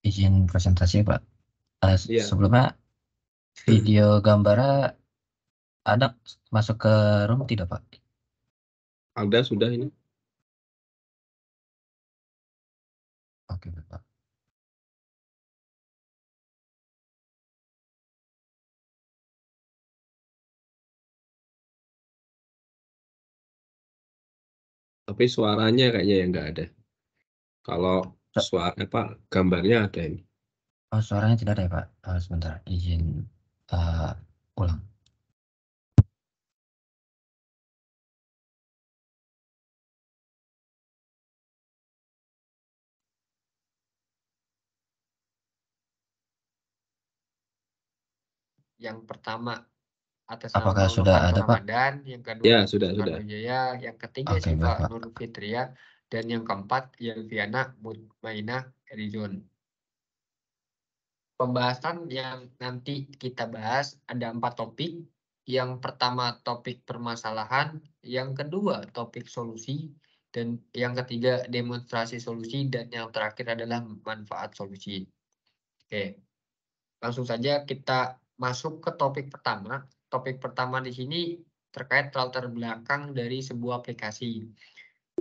Izin presentasi Pak. Iya, Sebelumnya video gambarnya ada masuk ke room tidak Pak? Alda sudah ini. Oke Pak. Tapi suaranya kayaknya yang nggak ada. Kalau So- suara apa gambarnya ada ini. Oh, suaranya tidak ada ya Pak. Sebentar, izin eh, ulang. Yang pertama atas Apakah nama sudah Novanto ada Pak? Ramadan, yang kedua Ya, sudah, Soekarno sudah. Jaya, yang ketiga Oke Syifa baik Pak. Nur Fitria, dan yang keempat Yelviana Mutmainah Erizon. Pembahasan yang nanti kita bahas ada 4 topik. Yang pertama topik permasalahan, yang kedua topik solusi, dan yang ketiga demonstrasi solusi, dan yang terakhir adalah manfaat solusi. Oke, langsung saja kita masuk ke topik pertama. Topik pertama di sini terkait latar belakang dari sebuah aplikasi.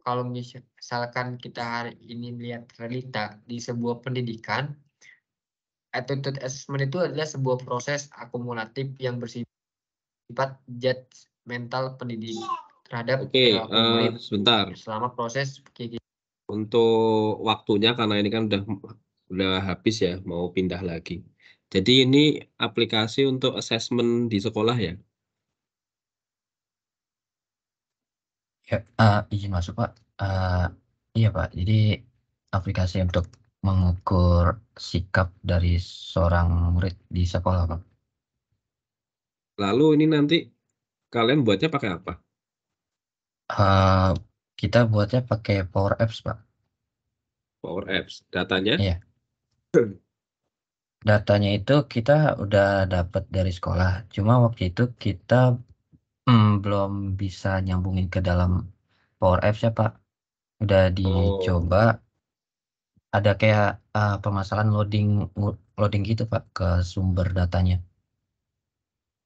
Kalau misalkan kita hari ini melihat realita di sebuah pendidikan, attitude assessment itu adalah sebuah proses akumulatif yang bersifat judgmental pendidik terhadap Oke, perilaku murid sebentar. selama proses Untuk waktunya karena ini kan udah habis ya, mau pindah lagi. Jadi ini aplikasi untuk assessment di sekolah ya. Ya, izin masuk Pak. Iya Pak. Jadi aplikasi untuk mengukur sikap dari seorang murid di sekolah Pak. Lalu ini nanti kalian buatnya pakai apa? Eh, kita buatnya pakai Power Apps Pak. Power Apps. Datanya? Iya. Datanya itu kita udah dapat dari sekolah. Cuma waktu itu kita belum bisa nyambungin ke dalam Power Apps ya Pak. Udah Oh, dicoba, ada kayak permasalahan loading gitu Pak ke sumber datanya.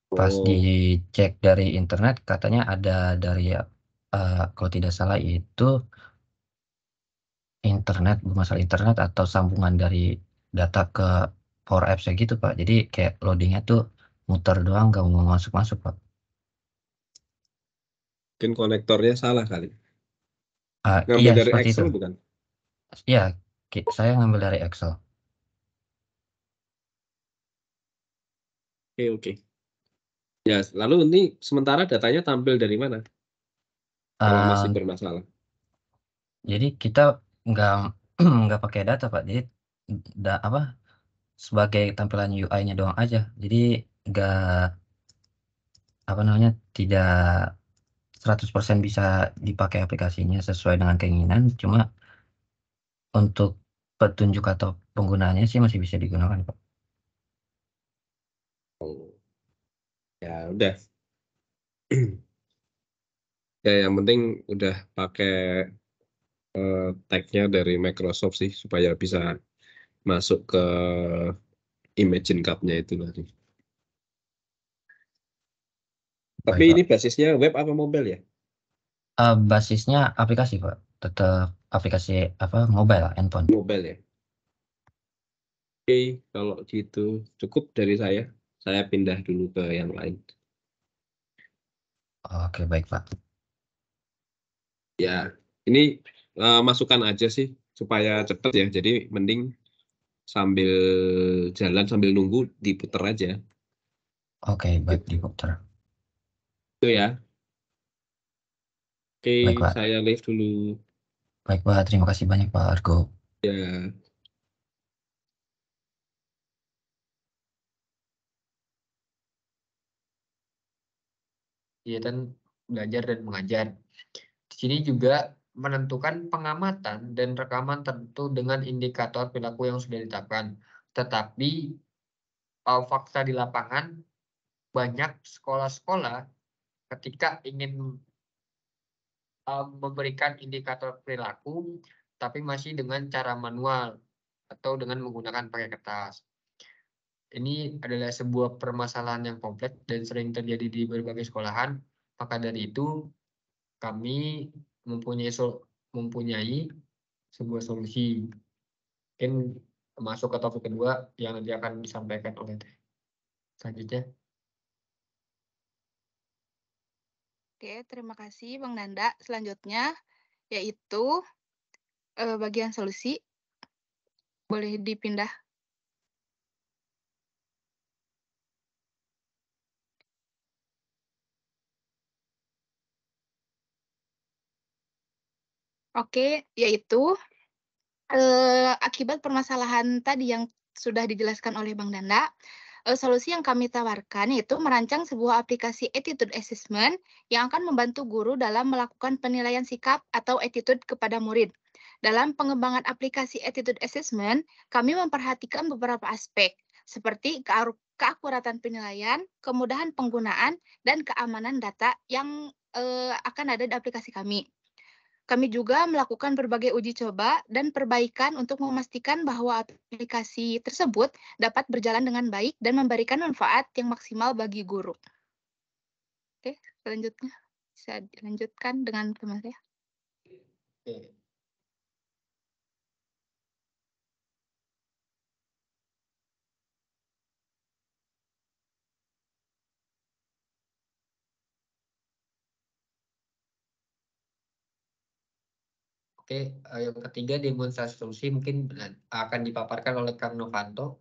Pas oh, dicek dari internet katanya ada dari kalau tidak salah itu internet, bermasalah internet atau sambungan dari data ke Power Apps ya gitu Pak. Jadi kayak loadingnya tuh muter doang, nggak mau masuk-masuk Pak. mungkin konektornya salah kali. Iya Ngambil dari seperti itu. Excel bukan? Iya, saya ngambil dari Excel. Oke, oke. Ya, lalu ini sementara datanya tampil dari mana? Kalau masih Eh, bermasalah. jadi kita nggak nggak pakai data Pak. Jadi apa sebagai tampilan UI-nya doang aja. Jadi nggak apa namanya tidak 100% bisa dipakai aplikasinya sesuai dengan keinginan. Cuma untuk petunjuk atau penggunaannya sih masih bisa digunakan Pak. Oh, ya udah. Ya, yang penting udah pakai tag-nya dari Microsoft sih supaya bisa masuk ke Imagine Cup-nya itu tadi. Tapi Baik ini Pak. basisnya web apa mobile ya? Basisnya aplikasi Pak. Tetap aplikasi apa mobile handphone. Mobile ya. Oke, kalau gitu cukup dari saya. Saya pindah dulu ke yang lain. Oke baik Pak. Ya, ini masukan aja sih supaya cepet ya. Jadi mending sambil jalan sambil nunggu diputer aja. Oke baik di Gitu. komputer. Itu ya. Oke, Baik Pak. saya live dulu. Baik Pak. Terima kasih banyak Pak Argo. Ya. kegiatan belajar dan mengajar. Di sini juga menentukan pengamatan dan rekaman tertentu dengan indikator perilaku yang sudah ditetapkan. Tetapi fakta di lapangan banyak sekolah-sekolah ketika ingin memberikan indikator perilaku tapi masih dengan cara manual. atau dengan menggunakan pakai kertas. Ini adalah sebuah permasalahan yang kompleks dan sering terjadi di berbagai sekolahan. Maka dari itu kami mempunyai sebuah solusi. Mungkin masuk ke topik kedua yang nanti akan disampaikan oleh selanjutnya. Oke, terima kasih Bang Nanda. Selanjutnya yaitu bagian solusi. Boleh dipindah. Oke, yaitu akibat permasalahan tadi yang sudah dijelaskan oleh Bang Nanda, solusi yang kami tawarkan yaitu merancang sebuah aplikasi attitude assessment yang akan membantu guru dalam melakukan penilaian sikap atau attitude kepada murid. Dalam pengembangan aplikasi attitude assessment, kami memperhatikan beberapa aspek seperti keakuratan penilaian, kemudahan penggunaan, dan keamanan data yang akan ada di aplikasi kami. Kami juga melakukan berbagai uji coba dan perbaikan untuk memastikan bahwa aplikasi tersebut dapat berjalan dengan baik dan memberikan manfaat yang maksimal bagi guru. Oke, selanjutnya bisa dilanjutkan dengan teman saya. Oke. Oke, yang ketiga demonstrasi solusi mungkin akan dipaparkan oleh Kang Novanto.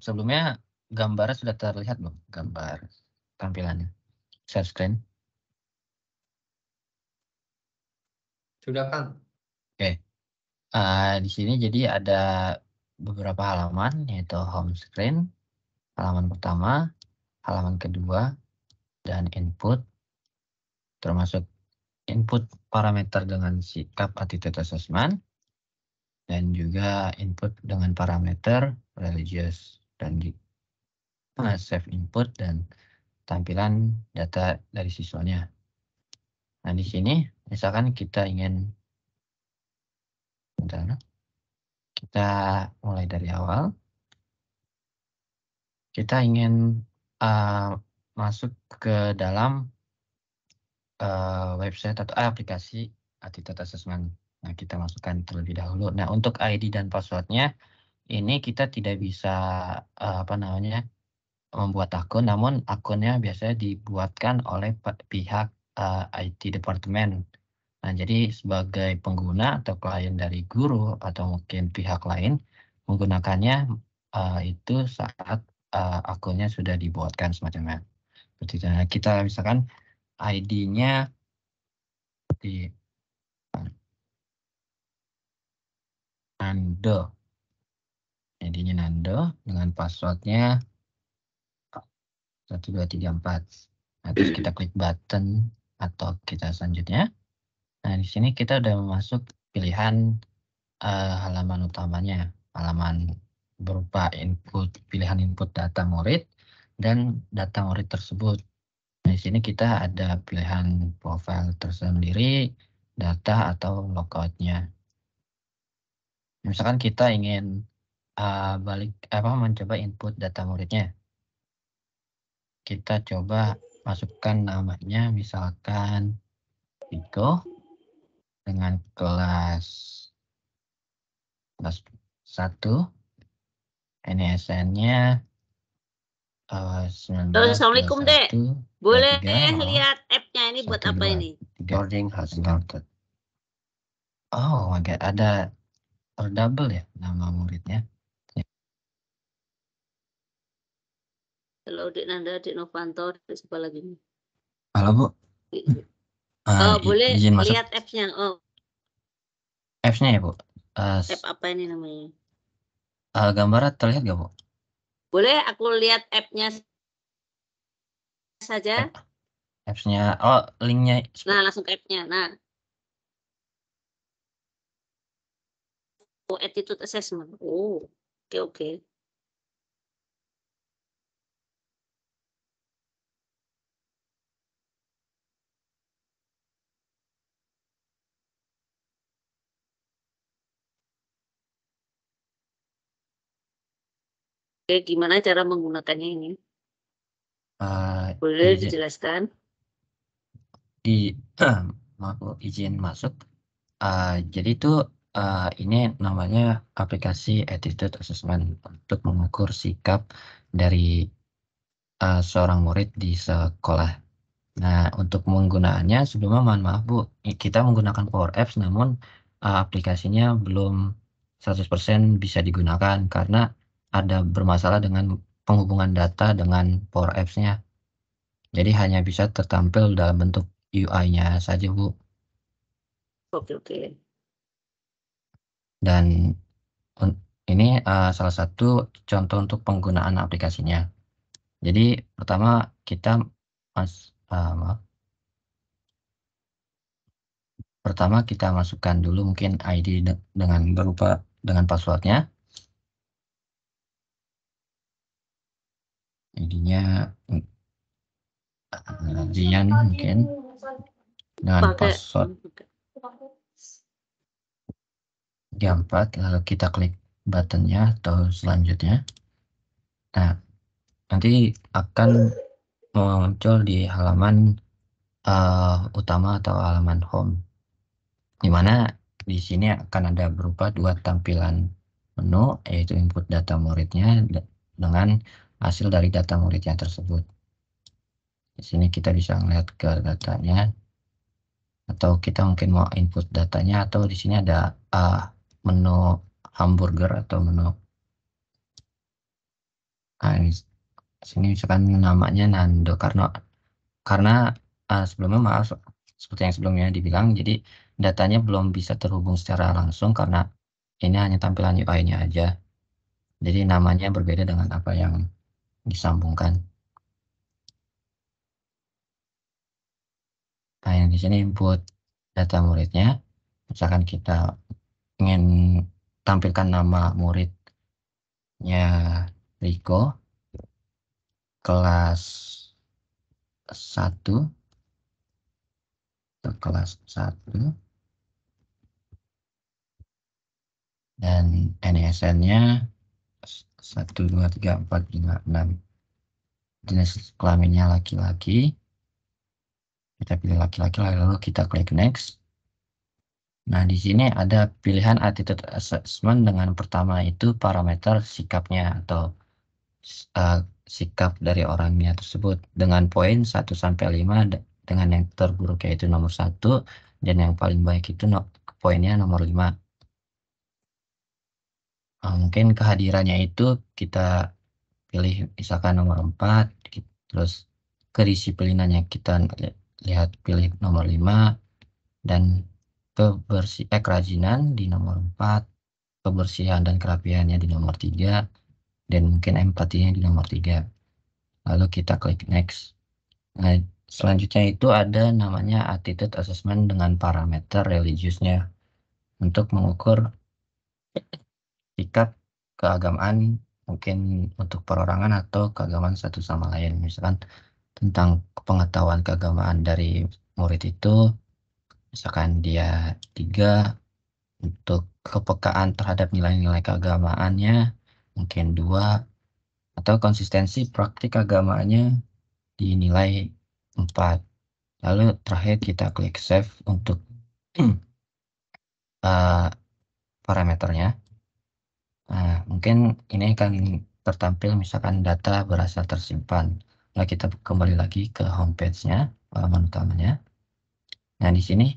Sebelumnya gambarnya sudah terlihat belum? Gambar tampilannya. Share screen. Sudah, Kang? Oke. Di sini jadi ada beberapa halaman, yaitu home screen, halaman pertama, halaman kedua, dan input, termasuk input parameter dengan sikap attitude assessment, dan juga input dengan parameter religious, dan save input dan tampilan data dari siswanya. Nah, di sini misalkan kita ingin, kita mulai dari awal. Kita ingin masuk ke dalam website atau aplikasi attitude assessment. Nah, kita masukkan terlebih dahulu. Nah, untuk ID dan passwordnya ini kita tidak bisa membuat akun, namun akunnya biasanya dibuatkan oleh pihak IT departemen. Nah, jadi sebagai pengguna atau klien dari guru atau mungkin pihak lain menggunakannya itu saat akunnya sudah dibuatkan semacamnya. Seperti kita misalkan ID-nya di Nando. ID-nya Nando dengan passwordnya 1234. Nah, terus kita klik button atau kita selanjutnya. Nah, di sini kita udah masuk pilihan halaman utamanya, halaman berupa pilihan input data murid dan data murid tersebut. Nah, di sini kita ada pilihan profile tersendiri, data atau logoutnya. Misalkan kita ingin mencoba input data muridnya. Kita coba masukkan namanya, misalkan Viko dengan kelas 1. NSN-nya 19. Assalamualaikum, Dek. Boleh 23, lihat app-nya ini buat apa ini? Boarding has started. Oh my God, ada double ya nama muridnya. Halo, Dek Nanda, Dek Novanto, Dek siapa lagi? Halo, Bu. Boleh izin masuk lihat apps-nya. apps-nya ya, Bu. App apa ini namanya? Gambarnya terlihat nggak, Bu? Boleh aku lihat app-nya saja? Apps-nya, linknya. Nah, langsung ke app-nya. Nah, attitude assessment. Oke. Oke, gimana cara menggunakannya ini? Boleh dijelaskan? Maaf Bu, izin masuk. Jadi itu ini namanya aplikasi attitude assessment untuk mengukur sikap dari seorang murid di sekolah. Nah, untuk penggunaannya sebelumnya mohon maaf Bu, kita menggunakan Power Apps namun aplikasinya belum 100% bisa digunakan karena ada bermasalah dengan penghubungan data dengan Power Apps-nya. Jadi hanya bisa tertampil dalam bentuk UI-nya saja Bu. Oke. Dan ini salah satu contoh untuk penggunaan aplikasinya. Jadi pertama kita pertama kita masukkan dulu mungkin ID dengan berupa dengan passwordnya. ID-nya Zian mungkin dengan password 34, lalu kita klik buttonnya atau selanjutnya. Nah, nanti akan muncul di halaman utama atau halaman home, di mana di sini akan ada berupa dua tampilan menu, yaitu input data muridnya dengan hasil dari data muridnya tersebut. Di sini kita bisa melihat ke datanya, atau kita mungkin mau input datanya, atau di sini ada menu hamburger atau menu sini misalkan namanya Nando karena sebelumnya maaf seperti yang sebelumnya dibilang, jadi datanya belum bisa terhubung secara langsung karena ini hanya tampilan UI-nya aja. Jadi namanya berbeda dengan apa yang disambungkan. Nah, yang di sini input data muridnya, misalkan kita ingin tampilkan nama muridnya Riko kelas 1 atau kelas 1 dan NISN-nya 1 2 3 4 5 6, jenis kelaminnya laki-laki. Kita pilih laki-laki lalu kita klik next. Nah, di sini ada pilihan attitude assessment dengan pertama itu parameter sikapnya atau sikap dari orangnya tersebut dengan poin 1 sampai 5 dengan yang terburuk yaitu nomor 1 dan yang paling baik itu poinnya nomor 5. Mungkin kehadirannya itu kita pilih misalkan nomor 4, terus kedisiplinannya kita lihat pilih nomor 5 dan kerajinan di nomor 4, kebersihan dan kerapiannya di nomor 3, dan mungkin empatinya di nomor 3. Lalu kita klik next. Nah, selanjutnya itu ada namanya attitude assessment dengan parameter religiusnya untuk mengukur sikap keagamaan, mungkin untuk perorangan atau keagamaan satu sama lain. Misalkan tentang pengetahuan keagamaan dari murid itu, misalkan dia 3, untuk kepekaan terhadap nilai-nilai keagamaannya mungkin 2, atau konsistensi praktik agamanya dinilai 4. Lalu terakhir kita klik save untuk parameternya. Nah, mungkin ini akan tertampil misalkan data berhasil tersimpan. Nah, kita kembali lagi ke homepage-nya, halaman utamanya. Nah, di sini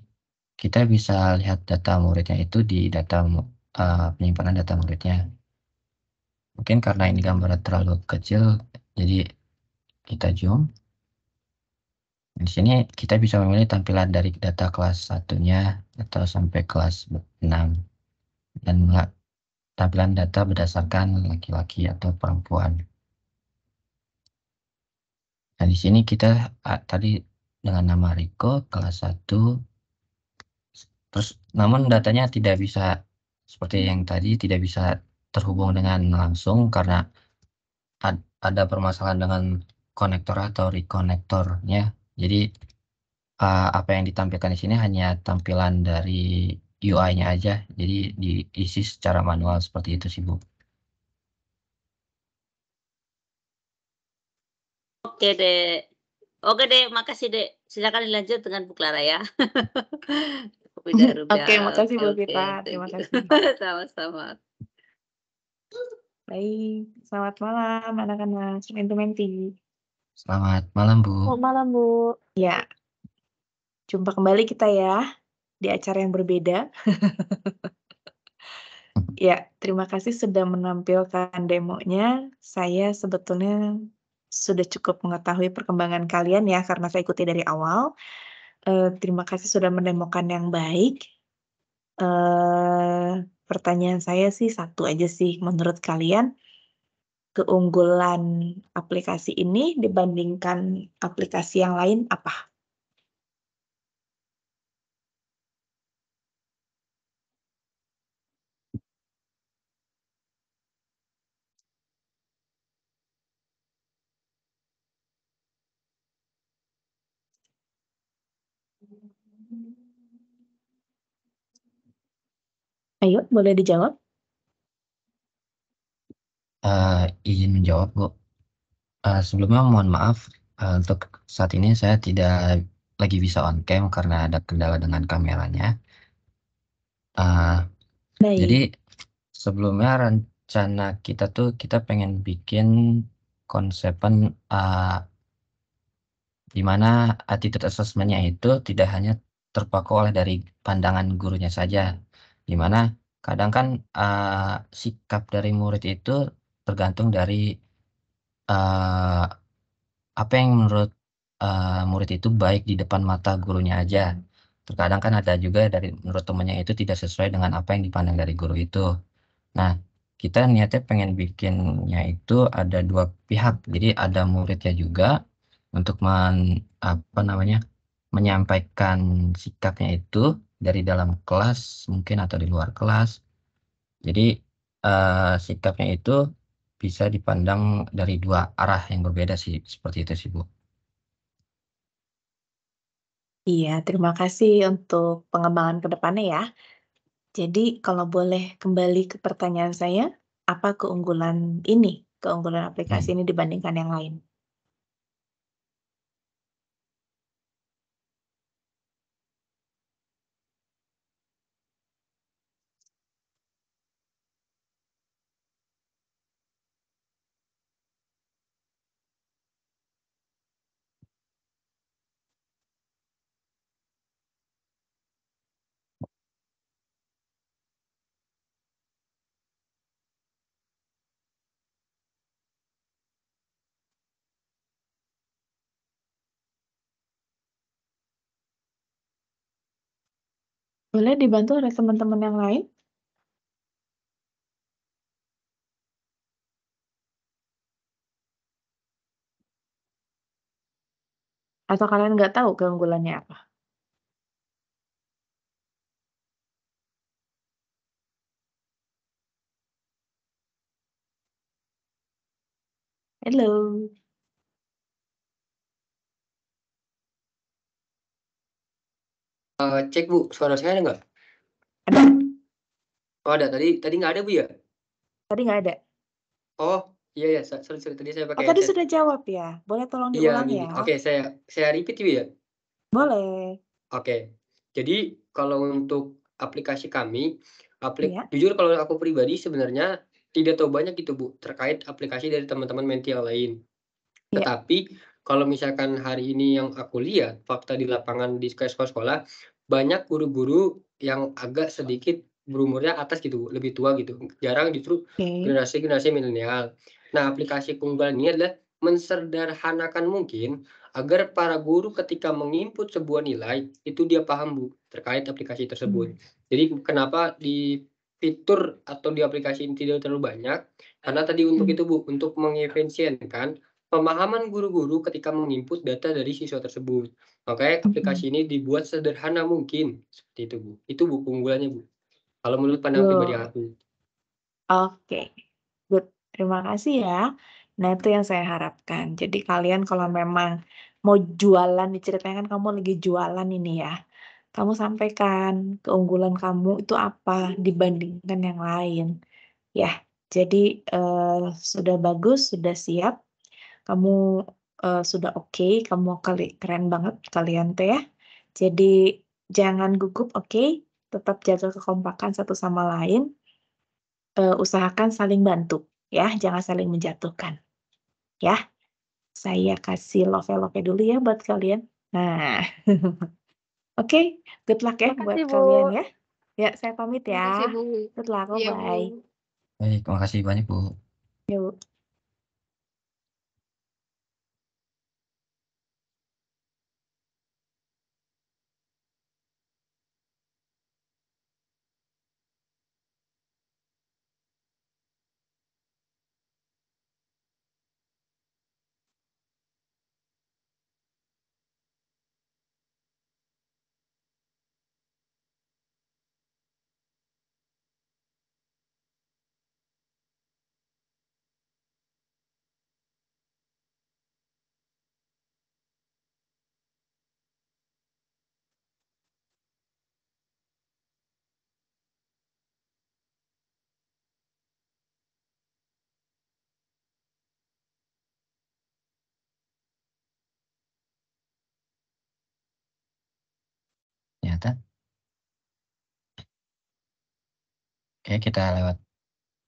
kita bisa lihat data muridnya itu di data penyimpanan data muridnya. Mungkin karena ini gambarnya terlalu kecil, jadi kita zoom. Di sini kita bisa memilih tampilan dari data kelas 1-nya atau sampai kelas 6. Dan tampilan data berdasarkan laki-laki atau perempuan. Nah, di sini kita tadi dengan nama Riko kelas 1. Terus namun datanya tidak bisa seperti yang tadi, tidak bisa terhubung dengan langsung karena ada permasalahan dengan konektor atau rekonektornya. Jadi apa yang ditampilkan di sini hanya tampilan dari UI-nya aja. Jadi diisi secara manual seperti itu sih, Bu. Oke, Dek. Oke, Dek. Makasih, Dek. Silakan dilanjut dengan Bu Clara ya. Udah rubah. Oke, makasih Bu Oke, Vita. thank Terima you. kasih. Sama-sama. Baik, selamat malam anak-anak Menti-Menti. Selamat malam, Bu. Selamat malam, Bu. Ya, jumpa kembali kita ya di acara yang berbeda. Ya, terima kasih sudah menampilkan demonya. Saya sebetulnya sudah cukup mengetahui perkembangan kalian ya, karena saya ikuti dari awal. Terima kasih sudah mendemokan yang baik. Pertanyaan saya sih satu aja sih, menurut kalian keunggulan aplikasi ini dibandingkan aplikasi yang lain apa? Ayo, boleh dijawab. Izin menjawab, Bu. Sebelumnya mohon maaf, untuk saat ini saya tidak lagi bisa on cam karena ada kendala dengan kameranya. Jadi Baik. sebelumnya rencana kita tuh kita pengen bikin konsepan di mana attitude assessment-nya itu tidak hanya terpaku oleh dari pandangan gurunya saja, di mana kadang kan sikap dari murid itu tergantung dari uh, apa yang menurut murid itu baik di depan mata gurunya aja. Terkadang kan ada juga dari menurut temannya itu tidak sesuai dengan apa yang dipandang dari guru itu. Nah, kita niatnya pengen bikinnya itu ada dua pihak. Jadi ada muridnya juga untuk menyampaikan sikapnya itu dari dalam kelas mungkin atau di luar kelas. Jadi sikapnya itu bisa dipandang dari dua arah yang berbeda sih, seperti itu sih, Bu. Iya, terima kasih untuk pengembangan ke depannya ya. Jadi kalau boleh kembali ke pertanyaan saya, apa keunggulan aplikasi ini dibandingkan yang lain? Boleh dibantu oleh teman-teman yang lain? Atau kalian nggak tahu keunggulannya apa? Halo. Cek Bu, suara saya ada nggak? Ada? Oh ada, tadi nggak ada Bu ya? Tadi nggak ada. Oh iya ya, sorry, tadi saya Oh, pakai tadi headset. sudah jawab ya. Boleh tolong Iya diulang gini, ya? oke saya repeat Bu ya. Boleh. Oke, jadi kalau untuk aplikasi kami, Iya. jujur kalau aku pribadi sebenarnya tidak tahu banyak gitu Bu terkait aplikasi dari teman-teman menti yang lain. Iya. Tetapi kalau misalkan hari ini yang aku lihat fakta di lapangan di sekolah-sekolah, banyak guru-guru yang agak sedikit berumurnya atas gitu Bu, lebih tua gitu. Jarang justru Oke. generasi milenial. Nah, aplikasi keunggulan ini adalah mensederhanakan mungkin agar para guru ketika menginput sebuah nilai itu dia paham Bu terkait aplikasi tersebut. Jadi kenapa di fitur atau di aplikasi ini tidak terlalu banyak? Karena tadi untuk itu Bu, untuk mengefisienkan pemahaman guru-guru ketika menginput data dari siswa tersebut. Makanya aplikasi ini dibuat sederhana mungkin, seperti itu Bu. Itu Bu keunggulannya Bu, kalau menurut pandangan pribadi aku. Oke, good. Terima kasih ya. Nah, itu yang saya harapkan. Jadi kalian kalau memang mau jualan, diceritakan kamu lagi jualan ini ya, kamu sampaikan keunggulan kamu itu apa dibandingkan yang lain. Ya, jadi sudah bagus, sudah siap, kamu sudah oke, kamu keren banget kalian tuh ya. Jadi jangan gugup, oke? Tetap jaga kekompakan satu sama lain. Usahakan saling bantu ya, jangan saling menjatuhkan. Ya, saya kasih love-love dulu ya buat kalian. Nah, oke, good luck ya buat Makasih, Bu. kalian ya. Ya, saya pamit Makasih, ya. Bu. Good luck, Iya, Bu. bye. Baik, makasih banyak Bu. Yuk. Ternyata. Oke, kita lewat.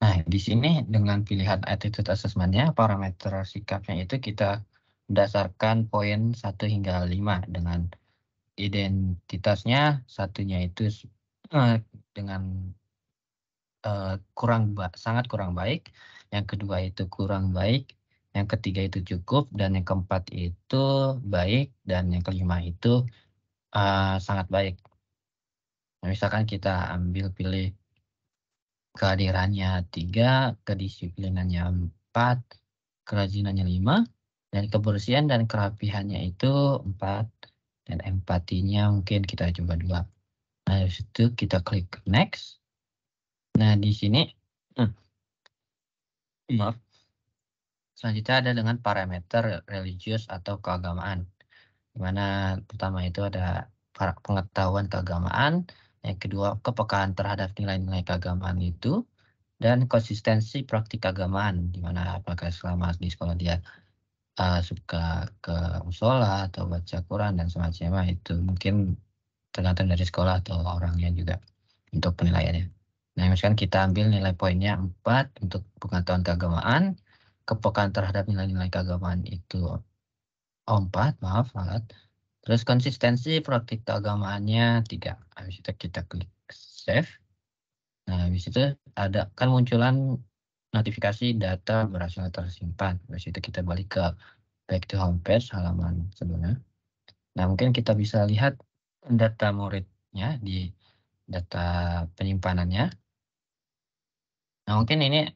Nah, di sini dengan pilihan attitude assessment-nya, parameter sikapnya itu kita berdasarkan poin 1 hingga 5 dengan identitasnya, satunya itu dengan sangat kurang baik, yang kedua itu kurang baik, yang ketiga itu cukup, dan yang keempat itu baik, dan yang kelima itu sangat baik. Nah, misalkan kita pilih kehadirannya 3, kedisiplinannya 4, kerajinannya 5, dan kebersihan dan kerapihannya itu 4, dan empatinya mungkin kita coba 2. Nah, dari situ kita klik next. Nah, di sini maaf. Selanjutnya ada dengan parameter religius atau keagamaan. Di mana pertama itu ada pengetahuan keagamaan, yang kedua kepekaan terhadap nilai-nilai keagamaan itu, dan konsistensi praktik keagamaan, di mana apakah selama di sekolah dia suka ke musola atau baca Quran dan semacamnya, itu mungkin tergantung dari sekolah atau orangnya juga untuk penilaiannya. Nah, misalkan kita ambil nilai poinnya 4 untuk pengetahuan keagamaan, kepekaan terhadap nilai-nilai keagamaan itu 4, maaf. Terus konsistensi praktik keagamaannya 3. Habis itu kita klik save. Nah, habis itu ada kan munculan notifikasi data berhasil tersimpan. Habis itu kita balik ke back to homepage halaman sebelumnya. Nah, mungkin kita bisa lihat data muridnya di data penyimpanannya. Nah, mungkin ini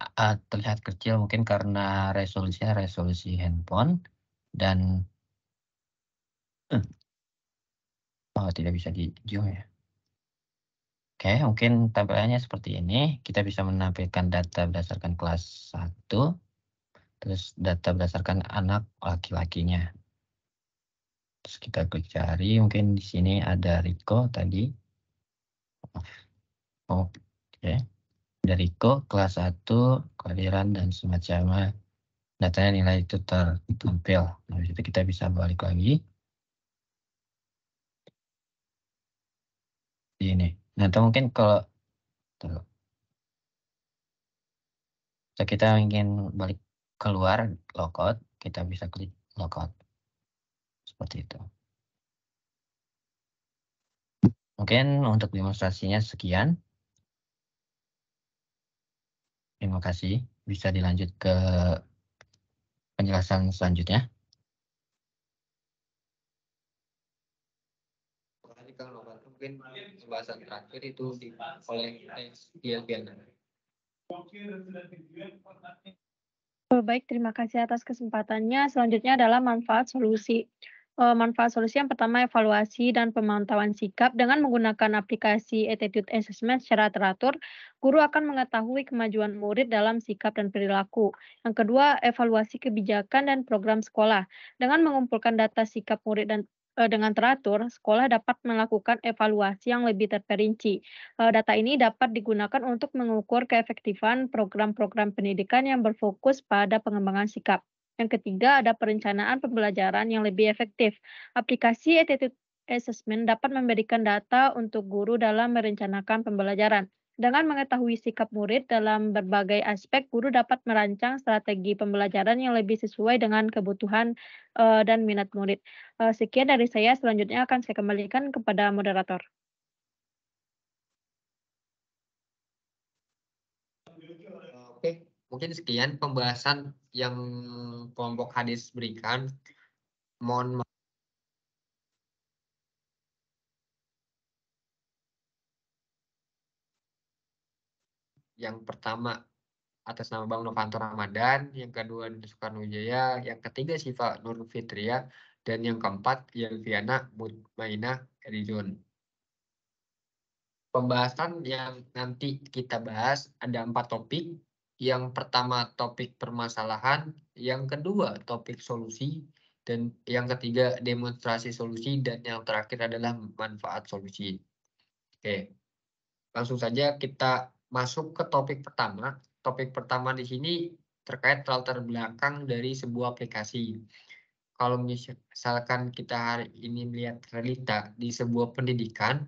terlihat kecil mungkin karena resolusinya resolusi handphone dan tidak bisa di zoom ya. Oke, mungkin tampilannya seperti ini. Kita bisa menampilkan data berdasarkan kelas 1, terus data berdasarkan anak laki-lakinya. Terus kita klik cari, mungkin di sini ada Rico tadi. Oke, dari Rico kelas 1, kehadiran dan semacamnya. Datanya nilai itu tertampil. Nah, di situ kita bisa balik lagi. Di ini. Nah, atau mungkin kalau kita ingin balik keluar logout, kita bisa klik logout. Seperti itu. Mungkin untuk demonstrasinya sekian. Terima kasih. Bisa dilanjut ke penjelasan selanjutnya. Mungkin pembahasan terakhir itu oleh Diana. Baik, terima kasih atas kesempatannya. Selanjutnya adalah manfaat solusi. Manfaat solusi yang pertama evaluasi dan pemantauan sikap. Dengan menggunakan aplikasi attitude assessment secara teratur, guru akan mengetahui kemajuan murid dalam sikap dan perilaku. Yang kedua, evaluasi kebijakan dan program sekolah. Dengan mengumpulkan data sikap murid dengan teratur, sekolah dapat melakukan evaluasi yang lebih terperinci. Data ini dapat digunakan untuk mengukur keefektifan program-program pendidikan yang berfokus pada pengembangan sikap. Yang ketiga, ada perencanaan pembelajaran yang lebih efektif. Aplikasi attitude assessment dapat memberikan data untuk guru dalam merencanakan pembelajaran. Dengan mengetahui sikap murid dalam berbagai aspek, guru dapat merancang strategi pembelajaran yang lebih sesuai dengan kebutuhan dan minat murid. Sekian dari saya, selanjutnya akan saya kembalikan kepada moderator. Oke, mungkin sekian pembahasan yang kelompok hadis berikan. Mohon maaf. Yang pertama atas nama Bang Novanto Ramadan, yang kedua Soekarno Wijaya, yang ketiga Syifa Nur Fitria, dan yang keempat Yelviana Mutmainah Erizon. Pembahasan yang nanti kita bahas ada 4 topik. Yang pertama topik permasalahan, yang kedua topik solusi, dan yang ketiga demonstrasi solusi, dan yang terakhir adalah manfaat solusi. Oke, langsung saja kita masuk ke topik pertama. Topik pertama di sini terkait latar belakang dari sebuah aplikasi. Kalau misalkan kita hari ini melihat realita di sebuah pendidikan,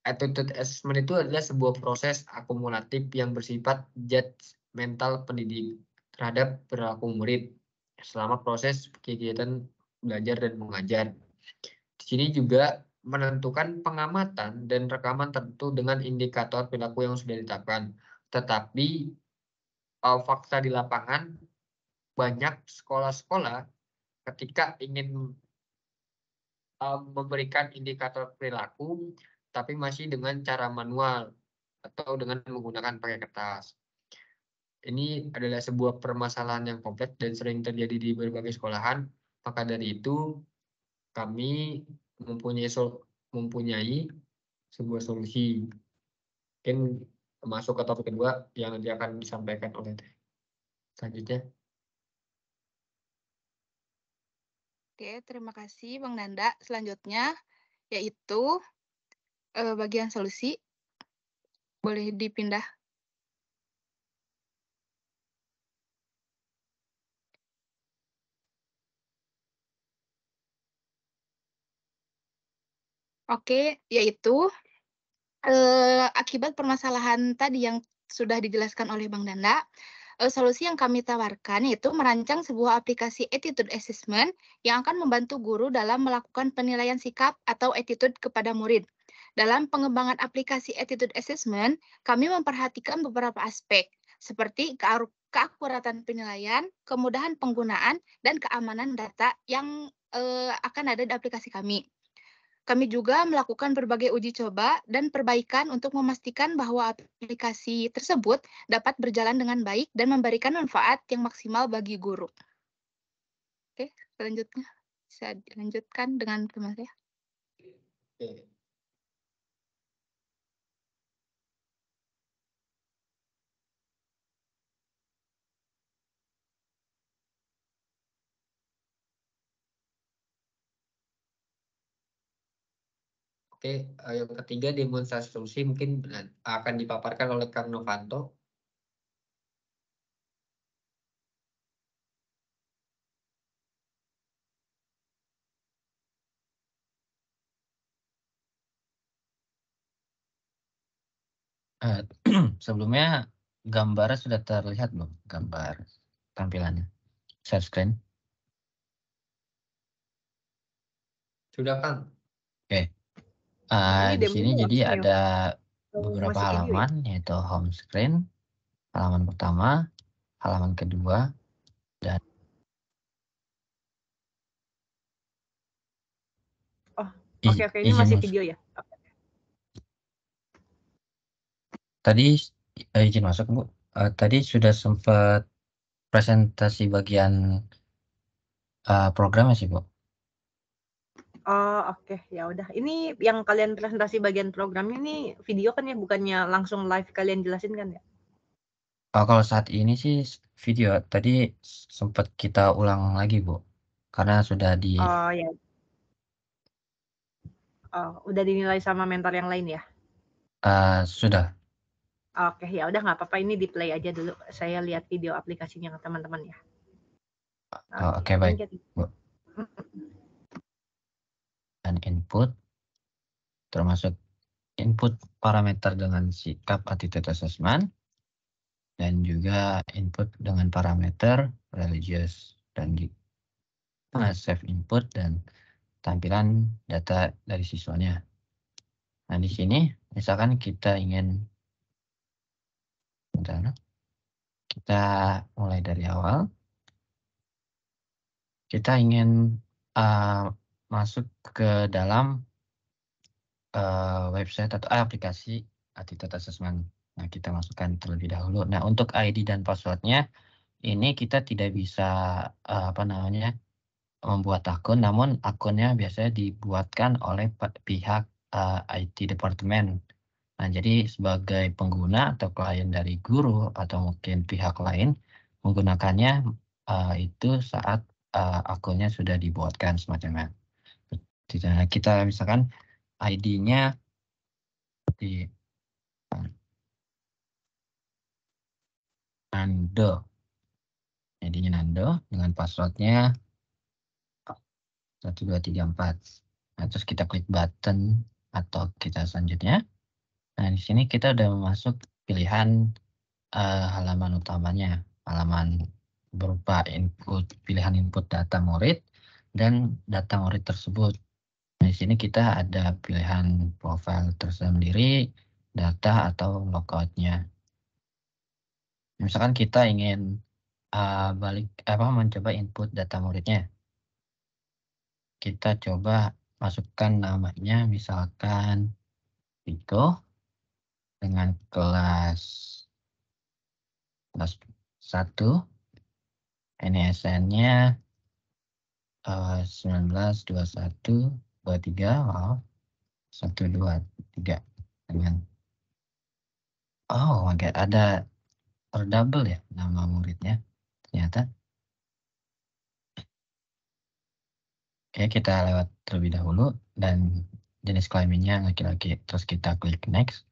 attitude assessment itu adalah sebuah proses akumulatif yang bersifat judgmental pendidik terhadap perilaku murid selama proses kegiatan belajar dan mengajar. Di sini juga menentukan pengamatan dan rekaman tertentu dengan indikator perilaku yang sudah ditetapkan. Tetapi fakta di lapangan, banyak sekolah-sekolah ketika ingin memberikan indikator perilaku, tapi masih dengan cara manual atau dengan menggunakan pakai kertas. Ini adalah sebuah permasalahan yang kompleks dan sering terjadi di berbagai sekolahan. Maka dari itu, kami mempunyai sebuah solusi. Mungkin masuk ke topik kedua yang nanti akan disampaikan oleh selanjutnya. Oke, terima kasih Bang Nanda. Selanjutnya yaitu bagian solusi. Boleh dipindah. Oke, yaitu akibat permasalahan tadi yang sudah dijelaskan oleh Bang Nanda, solusi yang kami tawarkan yaitu merancang sebuah aplikasi attitude assessment yang akan membantu guru dalam melakukan penilaian sikap atau attitude kepada murid. Dalam pengembangan aplikasi attitude assessment, kami memperhatikan beberapa aspek seperti keakuratan penilaian, kemudahan penggunaan, dan keamanan data yang akan ada di aplikasi kami. Kami juga melakukan berbagai uji coba dan perbaikan untuk memastikan bahwa aplikasi tersebut dapat berjalan dengan baik dan memberikan manfaat yang maksimal bagi guru. Oke, selanjutnya bisa dilanjutkan dengan teman saya. Oke. Oke, yang ketiga demonstrasi solusi mungkin akan dipaparkan oleh Kang Novanto. Sebelumnya gambarnya sudah terlihat belum? Gambar tampilannya. Share screen. Sudah, Kang? Oke. Ini Di sini demonya jadi langsung ya? ada Atau beberapa masih video ya? halaman, yaitu home screen, halaman pertama, halaman kedua, dan Oh, oke, ini masih video ya? Tadi izin masuk, Bu. Tadi sudah sempat presentasi bagian programnya sih, Bu. Oh, oke. Ya udah. Ini yang kalian presentasi bagian programnya ini video kan ya, bukannya langsung live kalian jelasin kan ya? Oh, kalau saat ini sih video. Tadi sempat kita ulang lagi, Bu. Karena sudah di Oh ya. Oh, udah dinilai sama mentor yang lain ya? sudah. Oke, ya udah nggak apa-apa, ini di play aja dulu. Saya lihat video aplikasinya ke teman-teman ya. Oh, oke, baik, thank you. Bu. Dan input termasuk input parameter dengan sikap attitude assessment dan juga input dengan parameter religious dan save input dan tampilan data dari siswanya. Nah, di sini misalkan kita ingin kita mulai dari awal. Kita ingin masuk ke dalam website atau aplikasi attitude assessment. Nah, kita masukkan terlebih dahulu. Nah, untuk ID dan passwordnya ini kita tidak bisa membuat akun, namun akunnya biasanya dibuatkan oleh pihak IT departemen. Nah, jadi sebagai pengguna atau klien dari guru atau mungkin pihak lain menggunakannya itu saat akunnya sudah dibuatkan semacamnya. Kita misalkan ID-nya di Nando. ID-nya Nando dengan passwordnya 1234. Nah, terus kita klik button atau kita selanjutnya. Nah, di sini kita udah masuk pilihan halaman utamanya, halaman berupa pilihan input data murid dan data murid tersebut. Nah, di sini kita ada pilihan profil tersendiri, data atau logoutnya. Misalkan kita ingin mencoba input data muridnya. Kita coba masukkan namanya, misalkan Viko dengan kelas 1, NSN-nya 192123 123 dengan ada terdouble ya nama muridnya ternyata. Oke, kita lewat terlebih dahulu dan jenis kelaminnya laki-laki, terus kita klik next.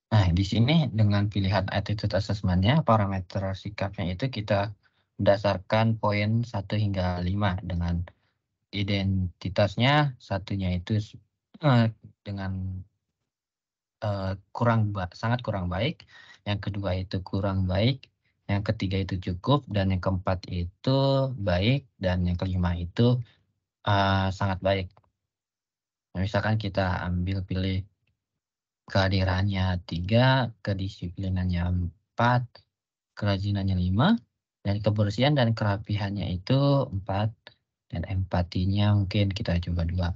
Nah, di sini dengan pilihan attitude assessment-nya, parameter sikapnya itu kita berdasarkan poin 1 hingga 5 dengan identitasnya, satunya itu dengan sangat kurang baik, yang kedua itu kurang baik, yang ketiga itu cukup, dan yang keempat itu baik, dan yang kelima itu sangat baik. Nah, misalkan kita pilih kehadirannya 3, kedisiplinannya 4, kerajinannya 5, dan kebersihan dan kerapihannya itu 4, dan empatinya mungkin kita coba 2.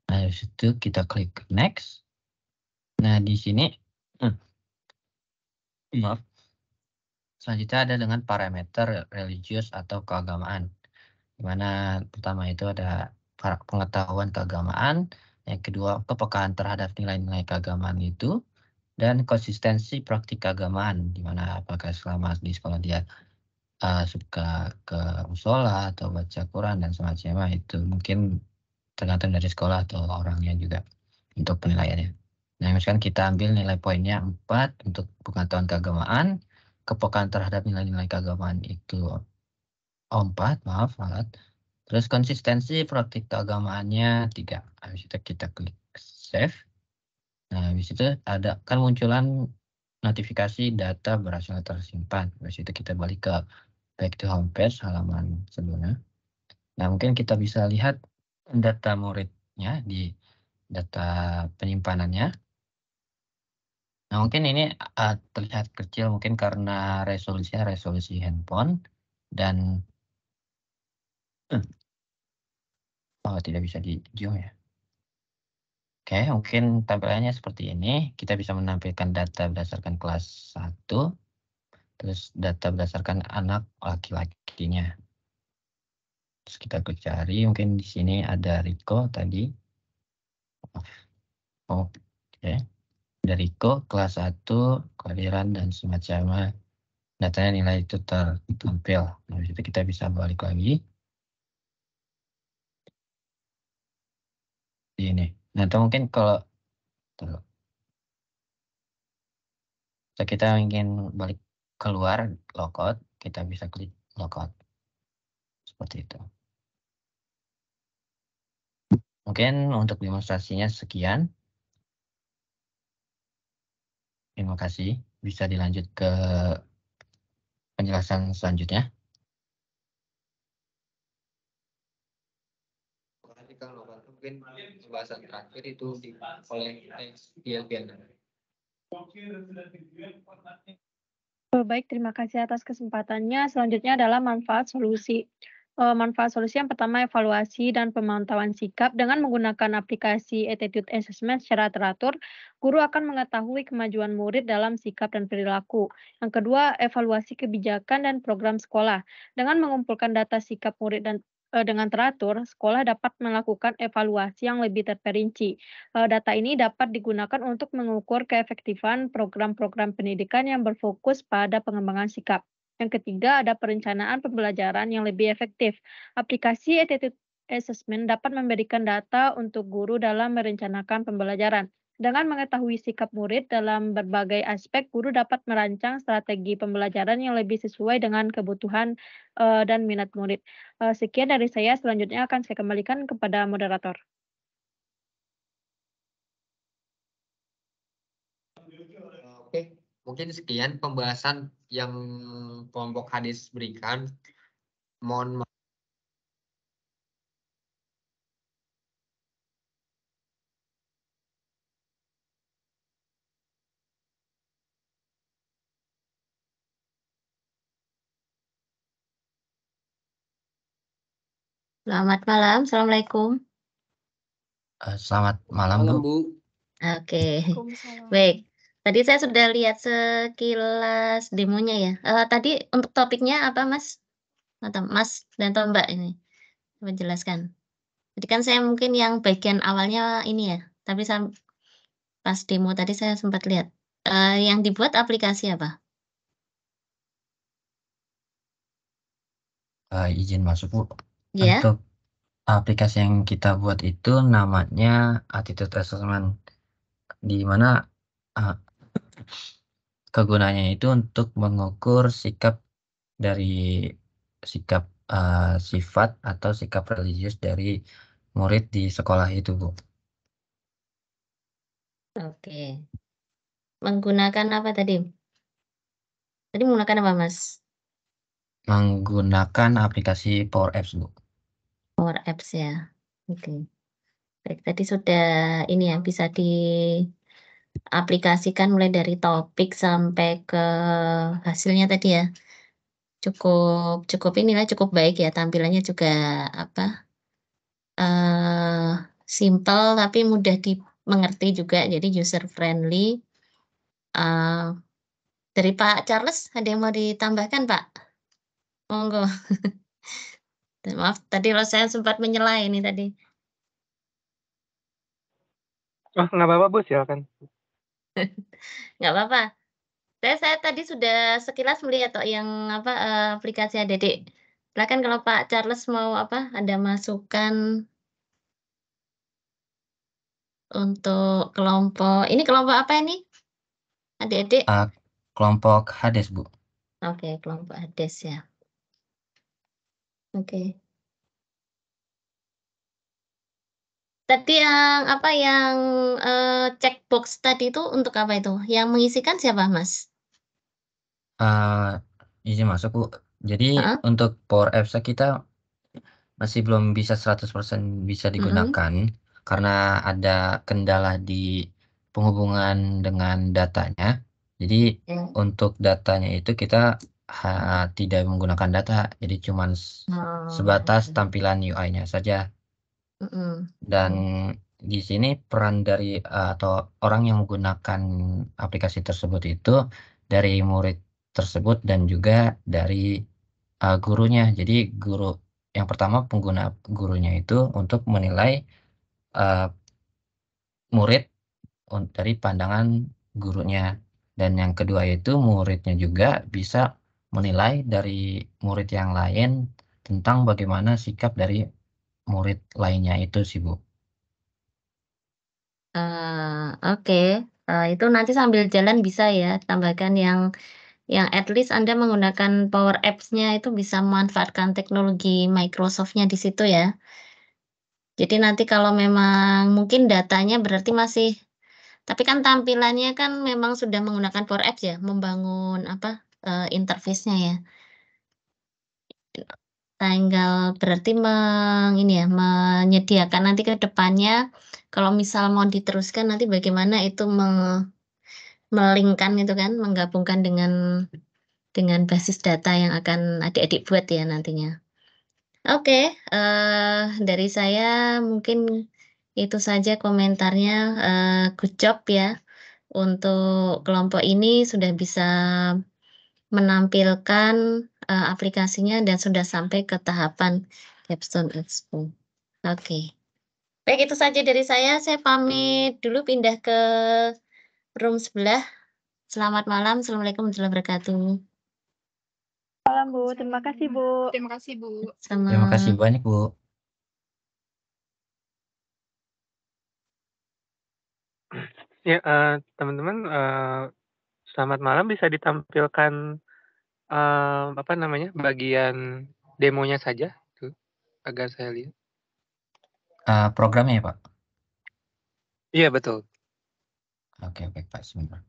Nah, dari situ kita klik next. Nah, di sini selanjutnya ada dengan parameter religius atau keagamaan. Di mana pertama itu ada pengetahuan keagamaan, yang kedua kepekaan terhadap nilai-nilai keagamaan itu, dan konsistensi praktik keagamaan, di mana apakah selama di sekolah dia suka ke musola atau baca Quran dan semacamnya, itu mungkin tergantung dari sekolah atau orangnya juga untuk penilaiannya. Nah, misalkan kita ambil nilai poinnya 4 untuk pengetahuan keagamaan, kepekaan terhadap nilai-nilai keagamaan itu 4, terus konsistensi praktik keagamaannya 3. Habis itu kita klik save. Nah, habis itu ada kan munculan notifikasi data berhasil tersimpan. Habis itu kita balik ke back to homepage halaman sebelumnya. Nah, mungkin kita bisa lihat data muridnya di data penyimpanannya. Nah, mungkin ini terlihat kecil mungkin karena resolusi handphone dan tidak bisa di zoom ya. Oke, mungkin tampilannya seperti ini. Kita bisa menampilkan data berdasarkan kelas 1, terus data berdasarkan anak laki-lakinya. Terus kita cari, mungkin di sini ada Riko tadi. Oke. Ada Riko, kelas 1, kelahiran dan semacamnya. Datanya nilai itu tertampil. Nah, itu kita bisa balik lagi. Ini. Nah, atau mungkin kalau kita ingin balik keluar logout, kita bisa klik logout. Seperti itu. Mungkin untuk demonstrasinya sekian. Terima kasih. Bisa dilanjut ke penjelasan selanjutnya. Kalau mungkin pembahasan terakhir itu oleh Diana. Baik, terima kasih atas kesempatannya. Selanjutnya adalah manfaat solusi. Manfaat solusi yang pertama, evaluasi dan pemantauan sikap. Dengan menggunakan aplikasi Attitude Assessment secara teratur, guru akan mengetahui kemajuan murid dalam sikap dan perilaku. Yang kedua, evaluasi kebijakan dan program sekolah. Dengan mengumpulkan data sikap murid dan dengan teratur, sekolah dapat melakukan evaluasi yang lebih terperinci. Data ini dapat digunakan untuk mengukur keefektifan program-program pendidikan yang berfokus pada pengembangan sikap. Yang ketiga, ada perencanaan pembelajaran yang lebih efektif. Aplikasi Attitude Assessment dapat memberikan data untuk guru dalam merencanakan pembelajaran. Dengan mengetahui sikap murid dalam berbagai aspek, guru dapat merancang strategi pembelajaran yang lebih sesuai dengan kebutuhan dan minat murid. Sekian dari saya, selanjutnya akan saya kembalikan kepada moderator. Oke, mungkin sekian pembahasan yang kelompok hadis berikan. Mohon maaf. Selamat malam, Assalamualaikum. Selamat malam, Malam, Bu. Bu. Oke, Waalaikumsalam. baik. Tadi saya sudah lihat sekilas demonya ya. Tadi untuk topiknya apa, Mas? Atau Mas dan atau Mbak ini? Coba jelaskan. Jadi kan saya mungkin yang bagian awalnya ini ya, tapi pas demo tadi saya sempat lihat. Yang dibuat aplikasi apa? Izin masuk, Bu. Ya. Untuk aplikasi yang kita buat itu namanya Attitude Assessment, di mana kegunaannya itu untuk mengukur sikap dari sifat atau sikap religius dari murid di sekolah itu, Bu. Oke. Menggunakan apa tadi? Tadi menggunakan apa, Mas? Menggunakan aplikasi Power Apps, Bu. Power Apps ya. Oke. Baik, tadi sudah ini ya, bisa diaplikasikan mulai dari topik sampai ke hasilnya tadi ya. Cukup inilah, cukup baik ya, tampilannya juga apa, simple tapi mudah dimengerti juga, jadi user friendly. Dari Pak Charles, ada yang mau ditambahkan, Pak? Monggo. Maaf, tadi kalau saya sempat menyela ini tadi. Oh, nggak apa-apa, Bu, silakan. Nggak apa-apa. Saya tadi sudah sekilas melihat kok yang apa, aplikasi ADD. Silakan kalau Pak Charles mau apa, ada masukan untuk kelompok ini kelompok apa ini? Adik-adik? Kelompok Hades, Bu. Oke, kelompok Hades ya. Oke. Tadi yang apa, yang checkbox tadi itu untuk apa itu? Yang mengisikan siapa, Mas? Izin masuk, Bu. Jadi untuk Power Apps kita masih belum bisa 100% bisa digunakan karena ada kendala di penghubungan dengan datanya. Jadi untuk datanya itu kita tidak menggunakan data, jadi cuma sebatas tampilan UI-nya saja. Dan di sini peran dari atau orang yang menggunakan aplikasi tersebut itu dari murid tersebut dan juga dari gurunya. Jadi guru Yang pertama pengguna gurunya itu untuk menilai murid dari pandangan gurunya, dan yang kedua itu muridnya juga bisa menilai dari murid yang lain tentang bagaimana sikap dari murid lainnya itu sih Bu. Oke, itu nanti sambil jalan bisa ya tambahkan yang at least Anda menggunakan Power Apps-nya itu bisa memanfaatkan teknologi Microsoft-nya di situ ya. Jadi nanti kalau memang mungkin datanya berarti masih, tapi kan tampilannya kan memang sudah menggunakan Power Apps ya, membangun interface-nya ya. Tinggal berarti ini ya, menyediakan nanti ke depannya kalau misal mau diteruskan nanti bagaimana itu melingkan itu kan, menggabungkan dengan basis data yang akan adik-adik buat ya nantinya. Oke, dari saya mungkin itu saja komentarnya, good job ya untuk kelompok ini sudah bisa menampilkan, aplikasinya dan sudah sampai ke tahapan Capstone Expo. Oke. Baik, itu saja dari saya pamit dulu pindah ke room sebelah. Selamat malam, assalamualaikum warahmatullahi wabarakatuh. Malam Bu, terima kasih Bu. Terima kasih Bu. Terima kasih Sama. banyak Bu. Ya, teman-teman, selamat malam. Bisa ditampilkan bagian demonya saja tuh, agar saya lihat. Programnya ya Pak? Iya betul. Oke Pak, sebentar.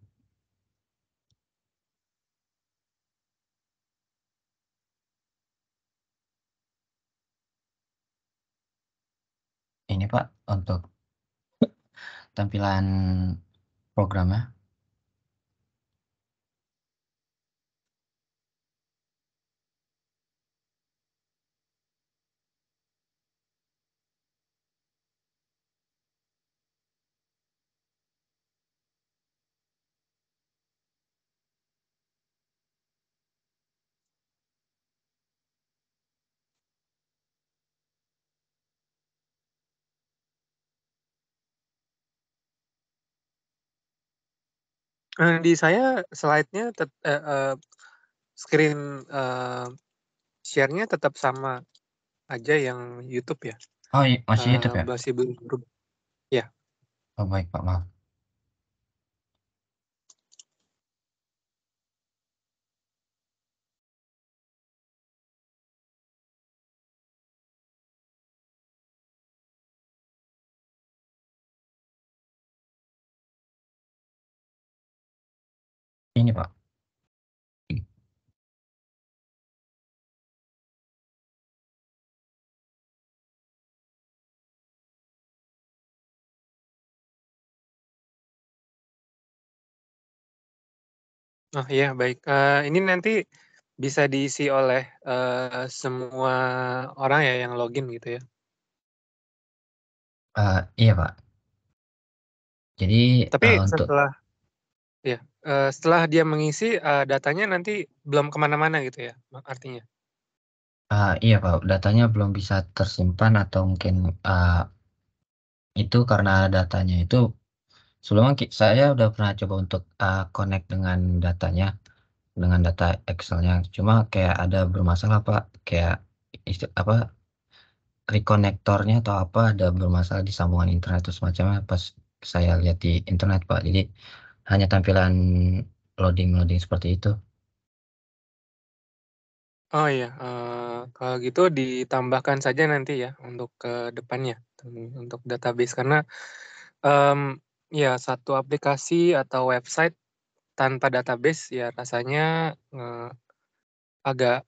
Ini Pak untuk tampilan programnya. Di saya slide-nya screen share-nya tetap sama aja yang YouTube ya. Oh iya, masih YouTube ya? Masih belum. Ya. Oh baik Pak, maaf. Ini Pak. Oh iya baik. Ini nanti bisa diisi oleh semua orang ya yang login gitu ya. Iya Pak. Jadi Tapi untuk setelah dia mengisi datanya nanti belum kemana-mana gitu ya artinya. iya Pak, datanya belum bisa tersimpan atau mungkin itu karena datanya itu sebelumnya saya udah pernah coba untuk connect dengan datanya, dengan data Excel-nya, cuma kayak ada bermasalah Pak, kayak rekonektornya atau apa ada bermasalah di sambungan internet atau semacamnya pas saya lihat di internet Pak, jadi hanya tampilan loading seperti itu. Oh iya, kalau gitu ditambahkan saja nanti ya untuk ke depannya untuk database karena ya satu aplikasi atau website tanpa database ya rasanya agak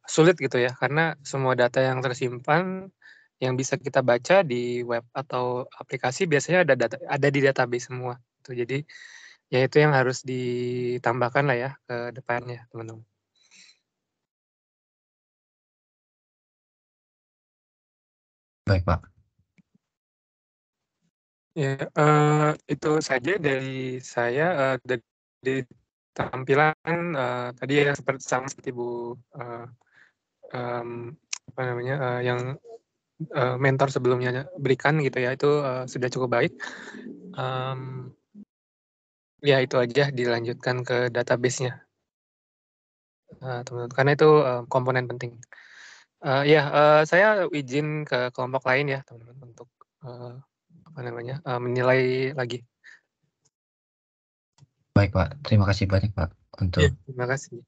sulit gitu ya karena semua data yang tersimpan yang bisa kita baca di web atau aplikasi biasanya ada di database semua. Tuh, jadi ya itu yang harus ditambahkan lah ya ke depannya teman-teman. Baik Pak. Ya, itu saja dari saya. Dari tampilan tadi ya sama seperti Bu yang mentor sebelumnya berikan gitu ya, itu sudah cukup baik. Ya itu aja, dilanjutkan ke database-nya, teman-teman, karena itu komponen penting. Saya izin ke kelompok lain ya teman-teman untuk menilai lagi. Baik Pak, terima kasih banyak Pak untuk. Ya, terima kasih.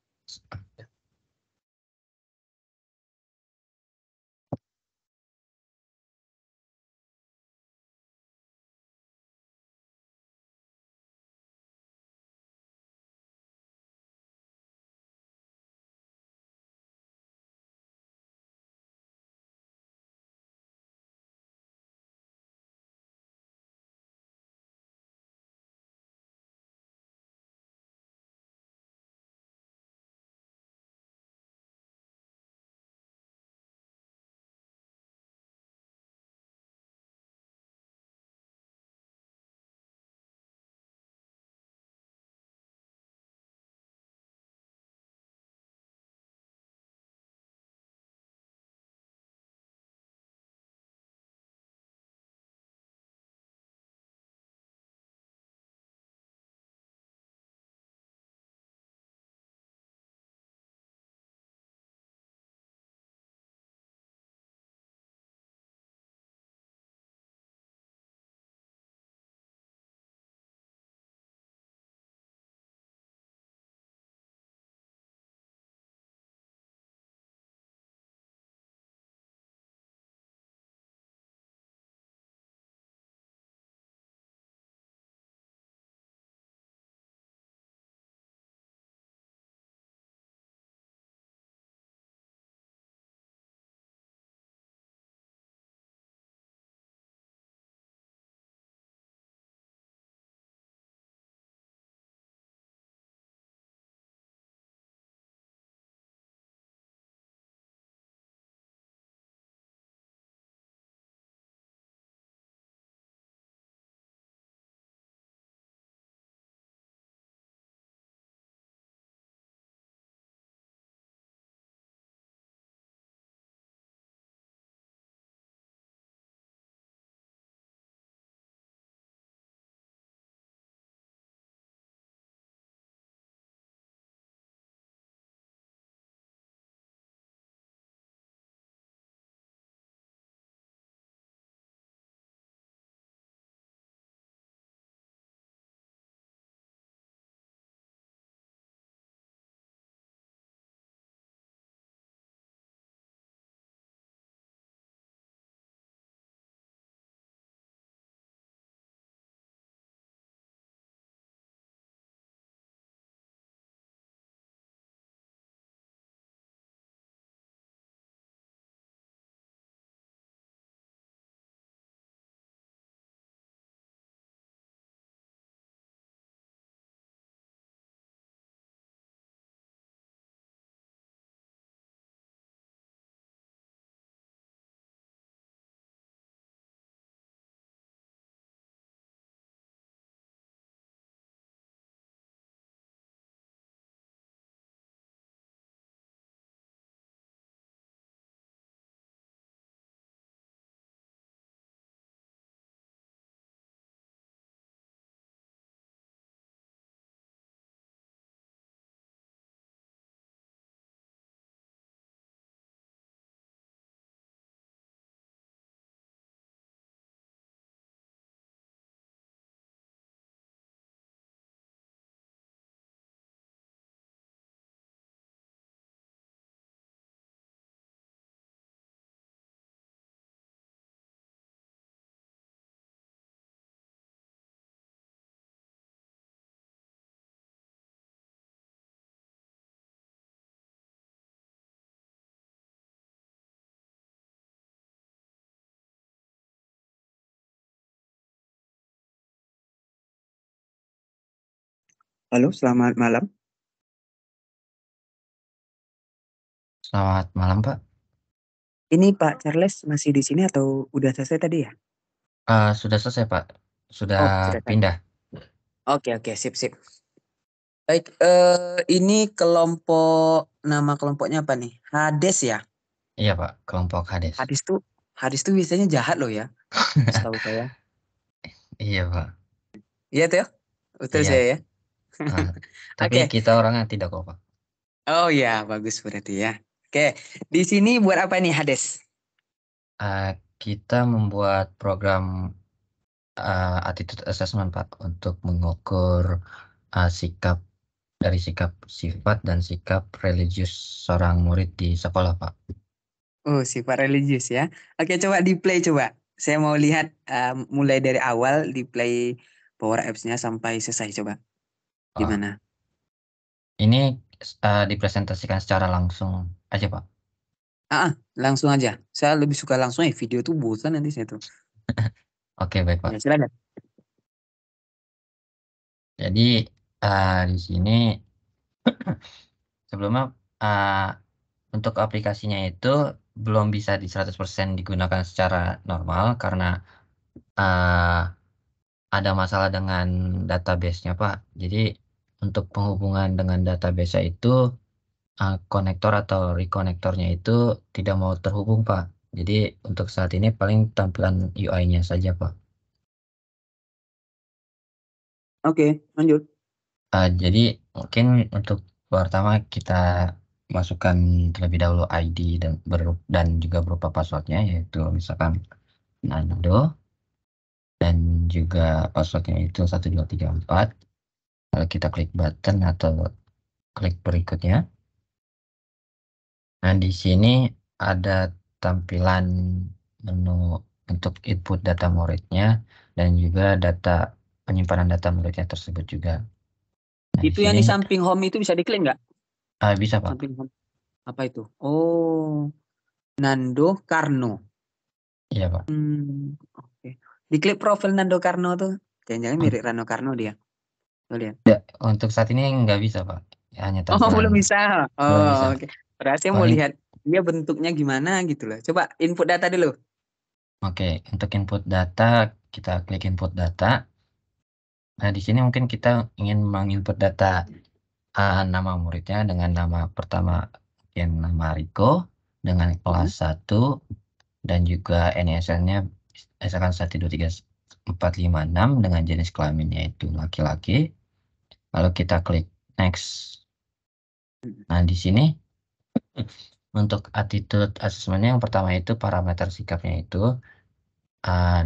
Halo, selamat malam. Selamat malam Pak. Ini Pak Charles masih di sini atau udah selesai tadi ya? Sudah selesai Pak, sudah sudah pindah. Oke, sip. Baik, ini nama kelompoknya apa nih? Hades ya? Iya Pak, kelompok Hades. Hades tuh biasanya jahat loh ya, setahu saya. Iya Pak. Iya tuh, betul Iya. saya ya. Tapi Oke. kita orangnya tidak kok Pak. Oh ya, bagus berarti ya. Oke, di sini buat apa nih Hades? Kita membuat program attitude assessment Pak untuk mengukur sikap sifat dan sikap religius seorang murid di sekolah Pak. Oh, sifat religius ya. Oke, coba di play coba. Saya mau lihat mulai dari awal di play Power Apps-nya sampai selesai coba. Gimana? Ini dipresentasikan secara langsung aja Pak. Langsung aja. Saya lebih suka langsung video tuh bosan nanti saya tuh. Oke, baik Pak. Ya, silakan. Jadi di sini sebelumnya untuk aplikasinya itu belum bisa di 100% digunakan secara normal karena ada masalah dengan database-nya Pak. Jadi untuk penghubungan dengan database itu konektor atau rekonektornya itu tidak mau terhubung Pak. Jadi untuk saat ini paling tampilan UI-nya saja Pak. Oke, lanjut. Jadi mungkin untuk pertama kita masukkan terlebih dahulu ID dan juga berupa passwordnya, yaitu misalkan Nando, dan juga passwordnya itu 1234. Lalu kita klik button atau klik berikutnya. Nah, di sini ada tampilan menu untuk input data muridnya dan juga penyimpanan data muridnya tersebut juga. Nah, Itu yang di samping home itu bisa diklik nggak? Bisa Pak. Samping home. Apa itu? Oh, Nando Karno. Iya Pak. Oke. Diklik profil Nando Karno tuh. Jangan-jangan mirip Rano Karno dia. Lihat. Untuk saat ini nggak bisa Pak. Hanya belum bisa. Belum bisa. Oke. Berarti mau lihat dia bentuknya gimana gitu loh. Coba input data dulu. Oke, untuk input data kita klik input data. Nah, di sini mungkin kita ingin menginput data nama muridnya dengan nama pertama mungkin nama Riko dengan kelas 1 dan juga NISN-nya misalkan 123456 dengan jenis kelaminnya itu laki-laki. Lalu kita klik next. Nah, di sini untuk attitude assessment-nya yang pertama itu parameter sikapnya itu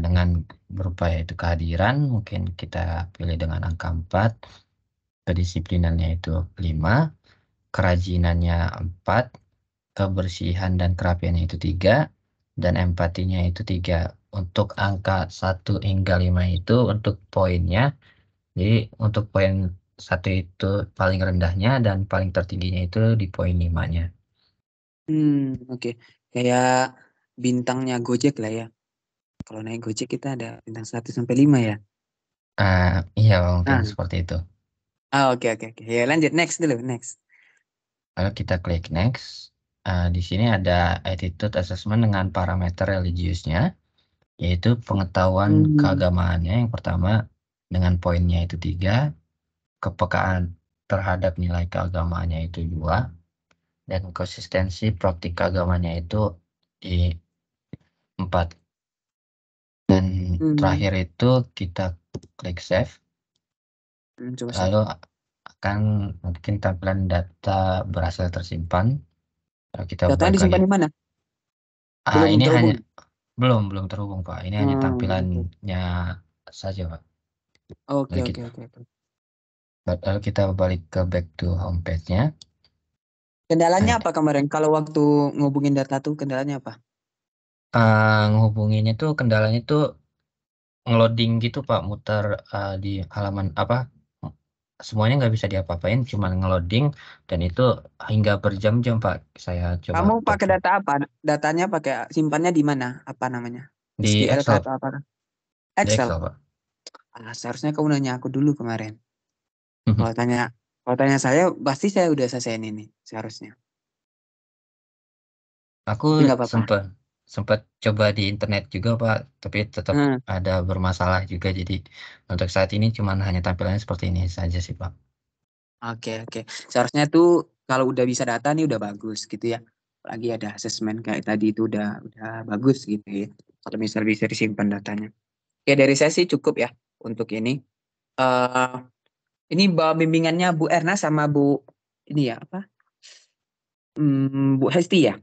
dengan berupa yaitu kehadiran, mungkin kita pilih dengan angka 4, kedisiplinannya itu 5, kerajinannya 4, kebersihan dan kerapiannya itu 3, dan empatinya itu 3. Untuk angka 1 hingga 5 itu untuk poinnya, jadi untuk poin 1 itu paling rendahnya dan paling tertingginya itu di poin 5-nya. Oke. Kayak bintangnya Gojek lah ya. Kalau naik Gojek kita ada bintang 1 sampai 5 ya. Iya, mungkin seperti itu. Oke. Ya, lanjut next dulu, next. Lalu kita klik next. Di sini ada attitude assessment dengan parameter religiusnya, yaitu pengetahuan keagamaannya yang pertama dengan poinnya itu 3, kepekaan terhadap nilai keagamaannya itu 2, dan konsistensi praktik keagamannya itu di 4. Dan terakhir itu kita klik save. Lalu akan mungkin tampilan data berhasil tersimpan. Kita Datanya disimpan di mana? Ini hanya belum terhubung Pak. Ini hanya tampilannya saja Pak. Oke. Lalu kita balik ke back to homepage-nya. Kendalanya apa kemarin? Kalau waktu ngubungin data tuh kendalanya apa? Ngehubunginnya tuh kendalanya tuh ngeloading gitu Pak, muter di halaman apa? Semuanya nggak bisa diapa-apain, cuma ngeloading dan itu hingga berjam-jam Pak. Saya coba. Kamu pakai data apa? Datanya pakai simpannya di mana? Apa namanya? Di SQL Excel. atau apa? Di Excel Pak. Seharusnya kamu nanya aku dulu kemarin. Kalau tanya saya, pasti saya udah selesaiin ini seharusnya. Aku sempat coba di internet juga Pak, tapi tetap ada bermasalah juga. Jadi untuk saat ini cuma hanya tampilannya seperti ini saja sih Pak. Oke. Seharusnya tuh kalau udah bisa data nih udah bagus gitu ya. Apalagi ada asesmen kayak tadi itu udah bagus gitu ya. Kalau misal bisa disimpan datanya. Ya dari saya sih cukup ya untuk ini. Ini bimbingannya Bu Erna sama Bu ini ya apa? Bu Hesti ya?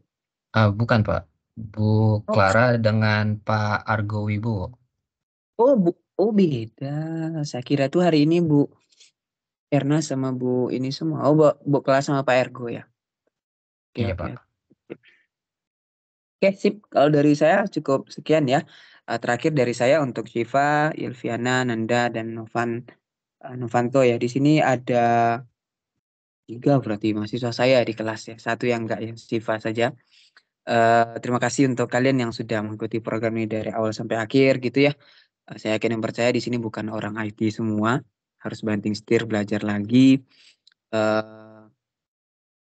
Bukan Pak, Bu Oh, Clara dengan Pak Argo Wibowo. oh beda. Saya kira tuh hari ini Bu Erna sama Bu ini semua. Oh, Bu Clara sama Pak Ergo ya. Oke, Iya oke. Pak. Oke, sip. Kalau dari saya cukup sekian ya. Terakhir dari saya untuk Syifa, Ilviana, Nanda, dan Novanto ya. Di sini ada 3 berarti mahasiswa saya di kelas ya. 1 yang enggak ya, Syifa saja. Terima kasih untuk kalian yang sudah mengikuti program ini dari awal sampai akhir gitu ya. Saya yakin dan percaya di sini bukan orang IT semua. Harus banting setir, belajar lagi.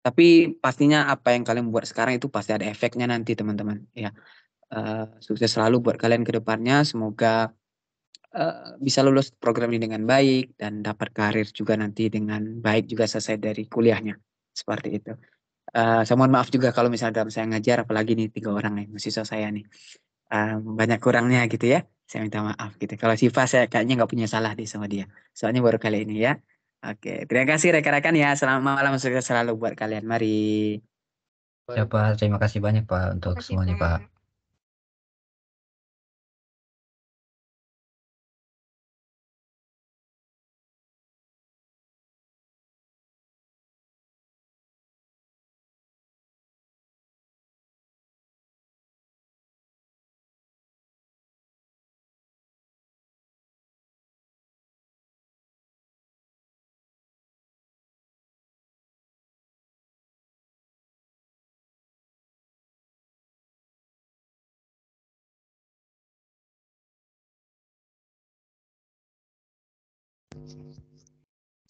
Tapi pastinya apa yang kalian buat sekarang itu pasti ada efeknya nanti teman-teman ya. Sukses selalu buat kalian ke depannya. Semoga bisa lulus program ini dengan baik dan dapat karir juga nanti dengan baik juga selesai dari kuliahnya. Seperti itu. Saya mohon maaf juga kalau misalnya dalam saya ngajar, apalagi nih 3 orang nih, mahasiswa saya nih. Banyak kurangnya gitu ya. Saya minta maaf gitu. Kalau Syifa saya kayaknya nggak punya salah deh sama dia. Soalnya baru kali ini ya. Oke, terima kasih rekan-rekan ya. Selamat malam, sukses selalu buat kalian. Mari. Siapa? Terima kasih banyak Pak untuk Makasih, semuanya Pak. Pak.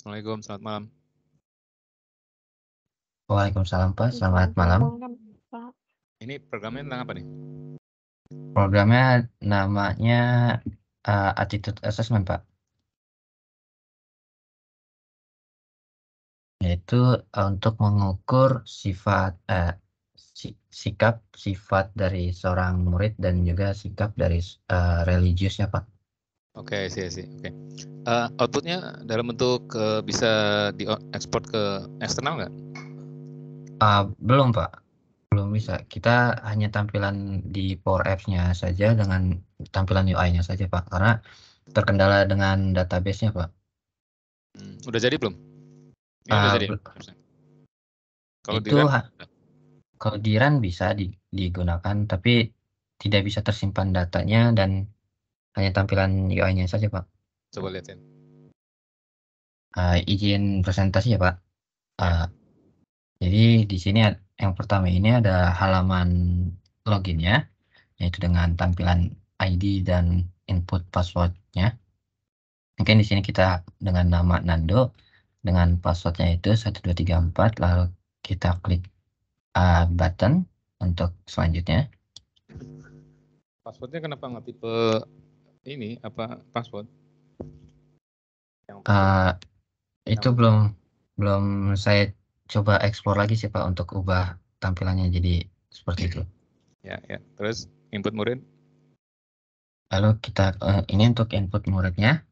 Assalamualaikum, selamat malam. Waalaikumsalam Pak, selamat malam. Ini programnya tentang apa nih? Programnya namanya Attitude Assessment Pak. Yaitu untuk mengukur sikap sifat dari seorang murid dan juga sikap dari religiusnya Pak. Oke, sih. Oke. Outputnya dalam bentuk bisa diekspor ke eksternal nggak? Belum Pak, belum bisa. Kita hanya tampilan di Power Apps-nya saja dengan tampilan UI-nya saja Pak, karena terkendala dengan database-nya Pak. Udah jadi belum? Ini udah jadi. Kalau di Itu RAM? kalau di RAN bisa digunakan, tapi tidak bisa tersimpan datanya dan hanya tampilan UI-nya saja Pak. Coba lihatin. Izin presentasi ya Pak. Jadi di sini yang pertama ini ada halaman loginnya, yaitu dengan tampilan ID dan input passwordnya. Mungkin di sini kita dengan nama Nando, dengan passwordnya itu 1234, lalu kita klik button untuk selanjutnya. Passwordnya kenapa nggak tipe ini apa password? Itu belum saya coba explore lagi sih Pak untuk ubah tampilannya jadi seperti itu. Ya. Terus input murid? Lalu kita ini untuk input muridnya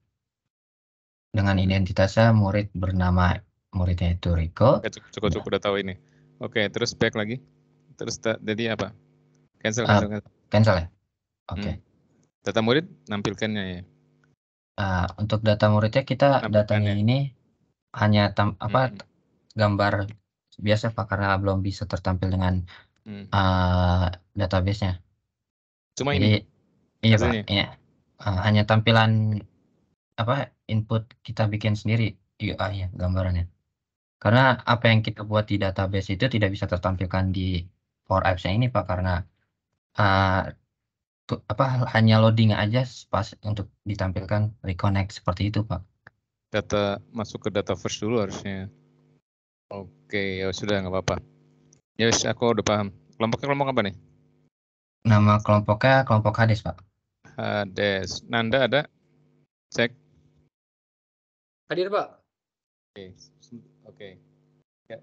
dengan identitasnya murid bernama muridnya itu Rico. Cukup udah tahu ini. Oke, terus back lagi. Terus jadi apa? Cancel. Cancel ya. Oke. Data murid nampilkannya ya. Untuk data muridnya kita datanya ini hanya gambar biasa Pak, karena belum bisa tertampil dengan database-nya. Cuma jadi, ini. Iya Pak. Ini hanya tampilan input kita bikin sendiri UI-nya, gambarannya. Karena apa yang kita buat di database itu tidak bisa tertampilkan di Power Apps-nya ini Pak, karena hanya loading aja pas untuk ditampilkan reconnect seperti itu Pak. Data masuk ke data first dulu harusnya. Oke, ya sudah nggak apa-apa. Yes, aku udah paham. Kelompok apa nih? Nama kelompoknya kelompok Hades Pak. Hades. Nanda ada? Cek. Hadir Pak. Oke. Ya.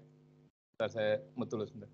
Ntar saya betul sebentar.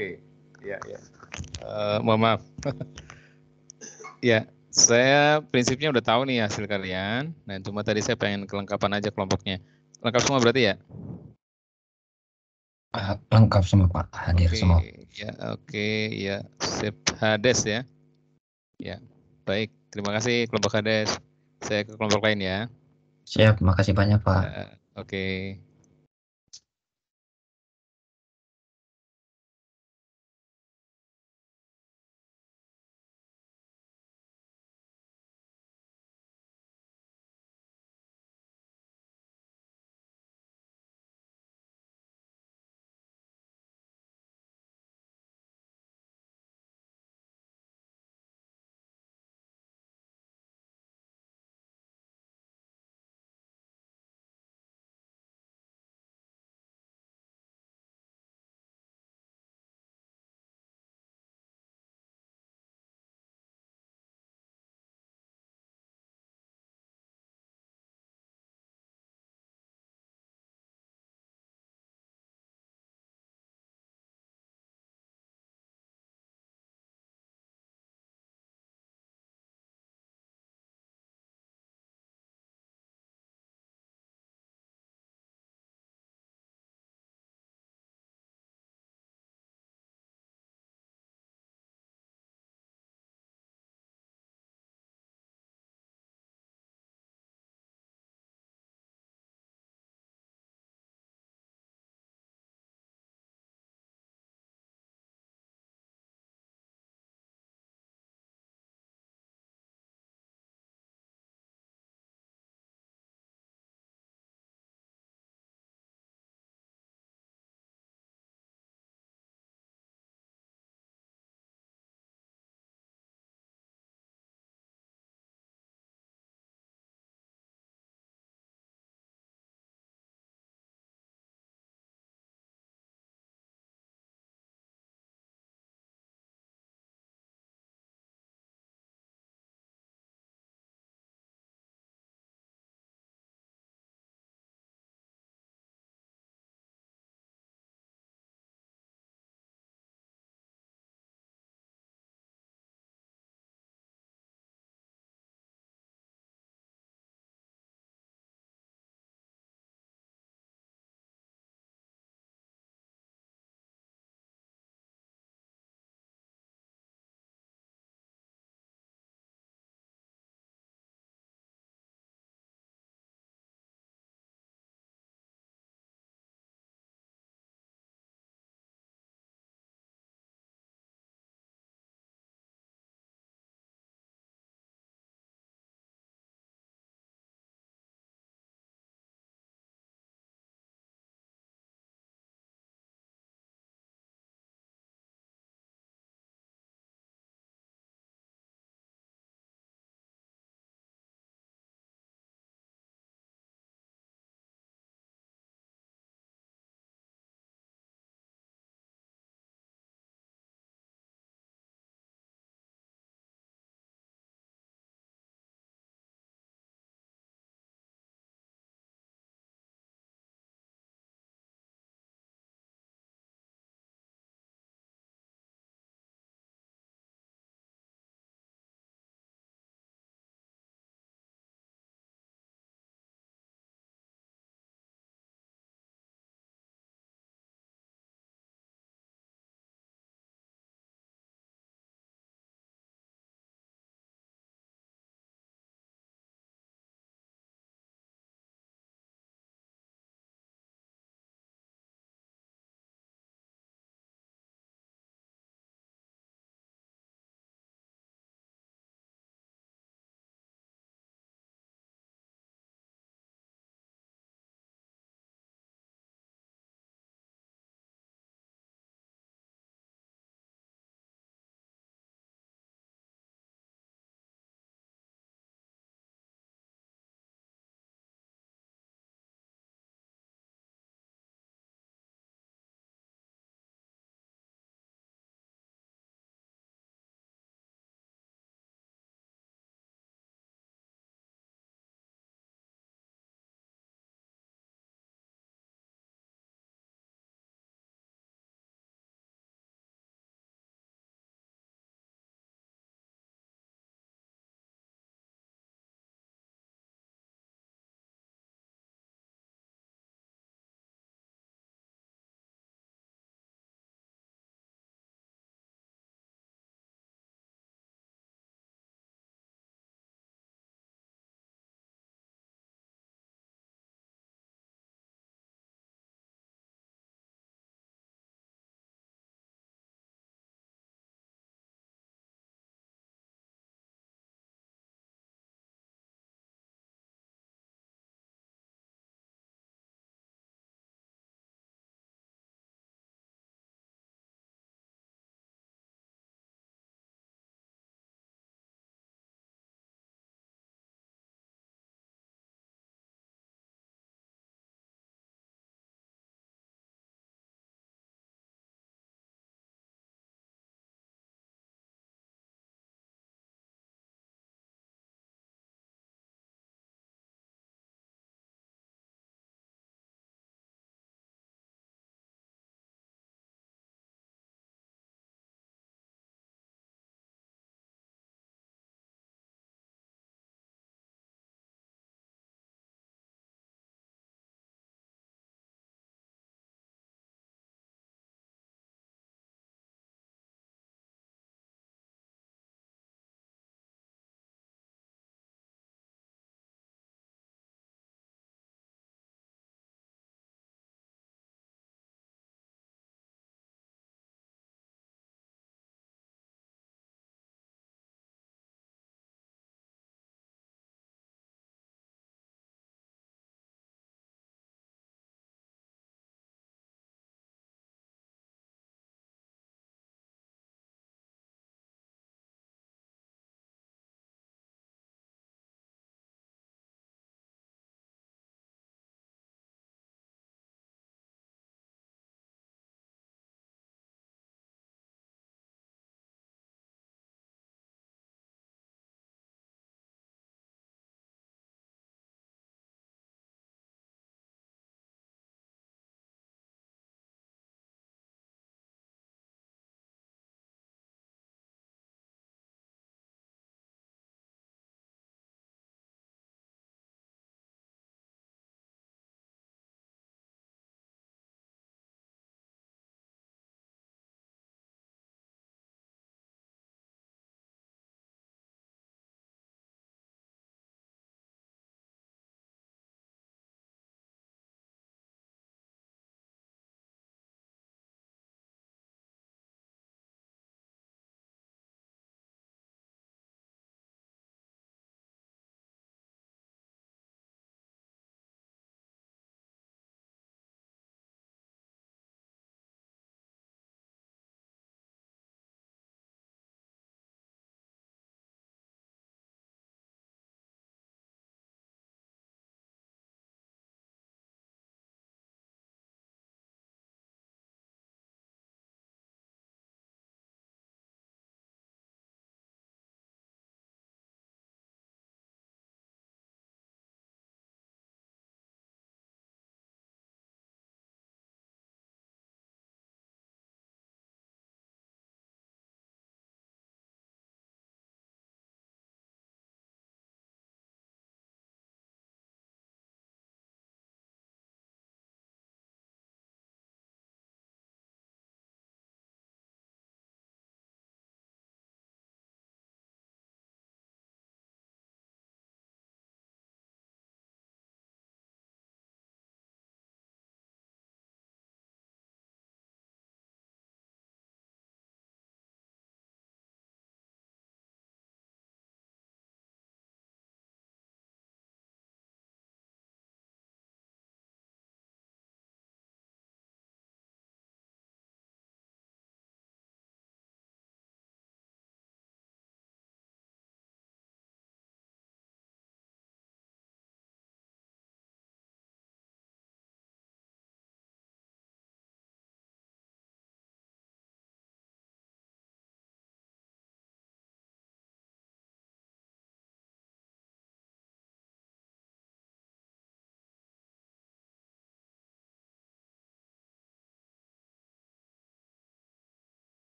Oke, ya. Mohon maaf. Ya, saya prinsipnya udah tahu nih hasil kalian. Nah, cuma tadi saya pengen kelengkapan aja kelompoknya. Lengkap semua berarti ya? Lengkap semua Pak, hadir Oke, semua. ya, oke, ya, sip Hades ya. Ya, baik. Terima kasih kelompok Hades. Saya ke kelompok lain ya. Siap, makasih banyak Pak. Ya, oke.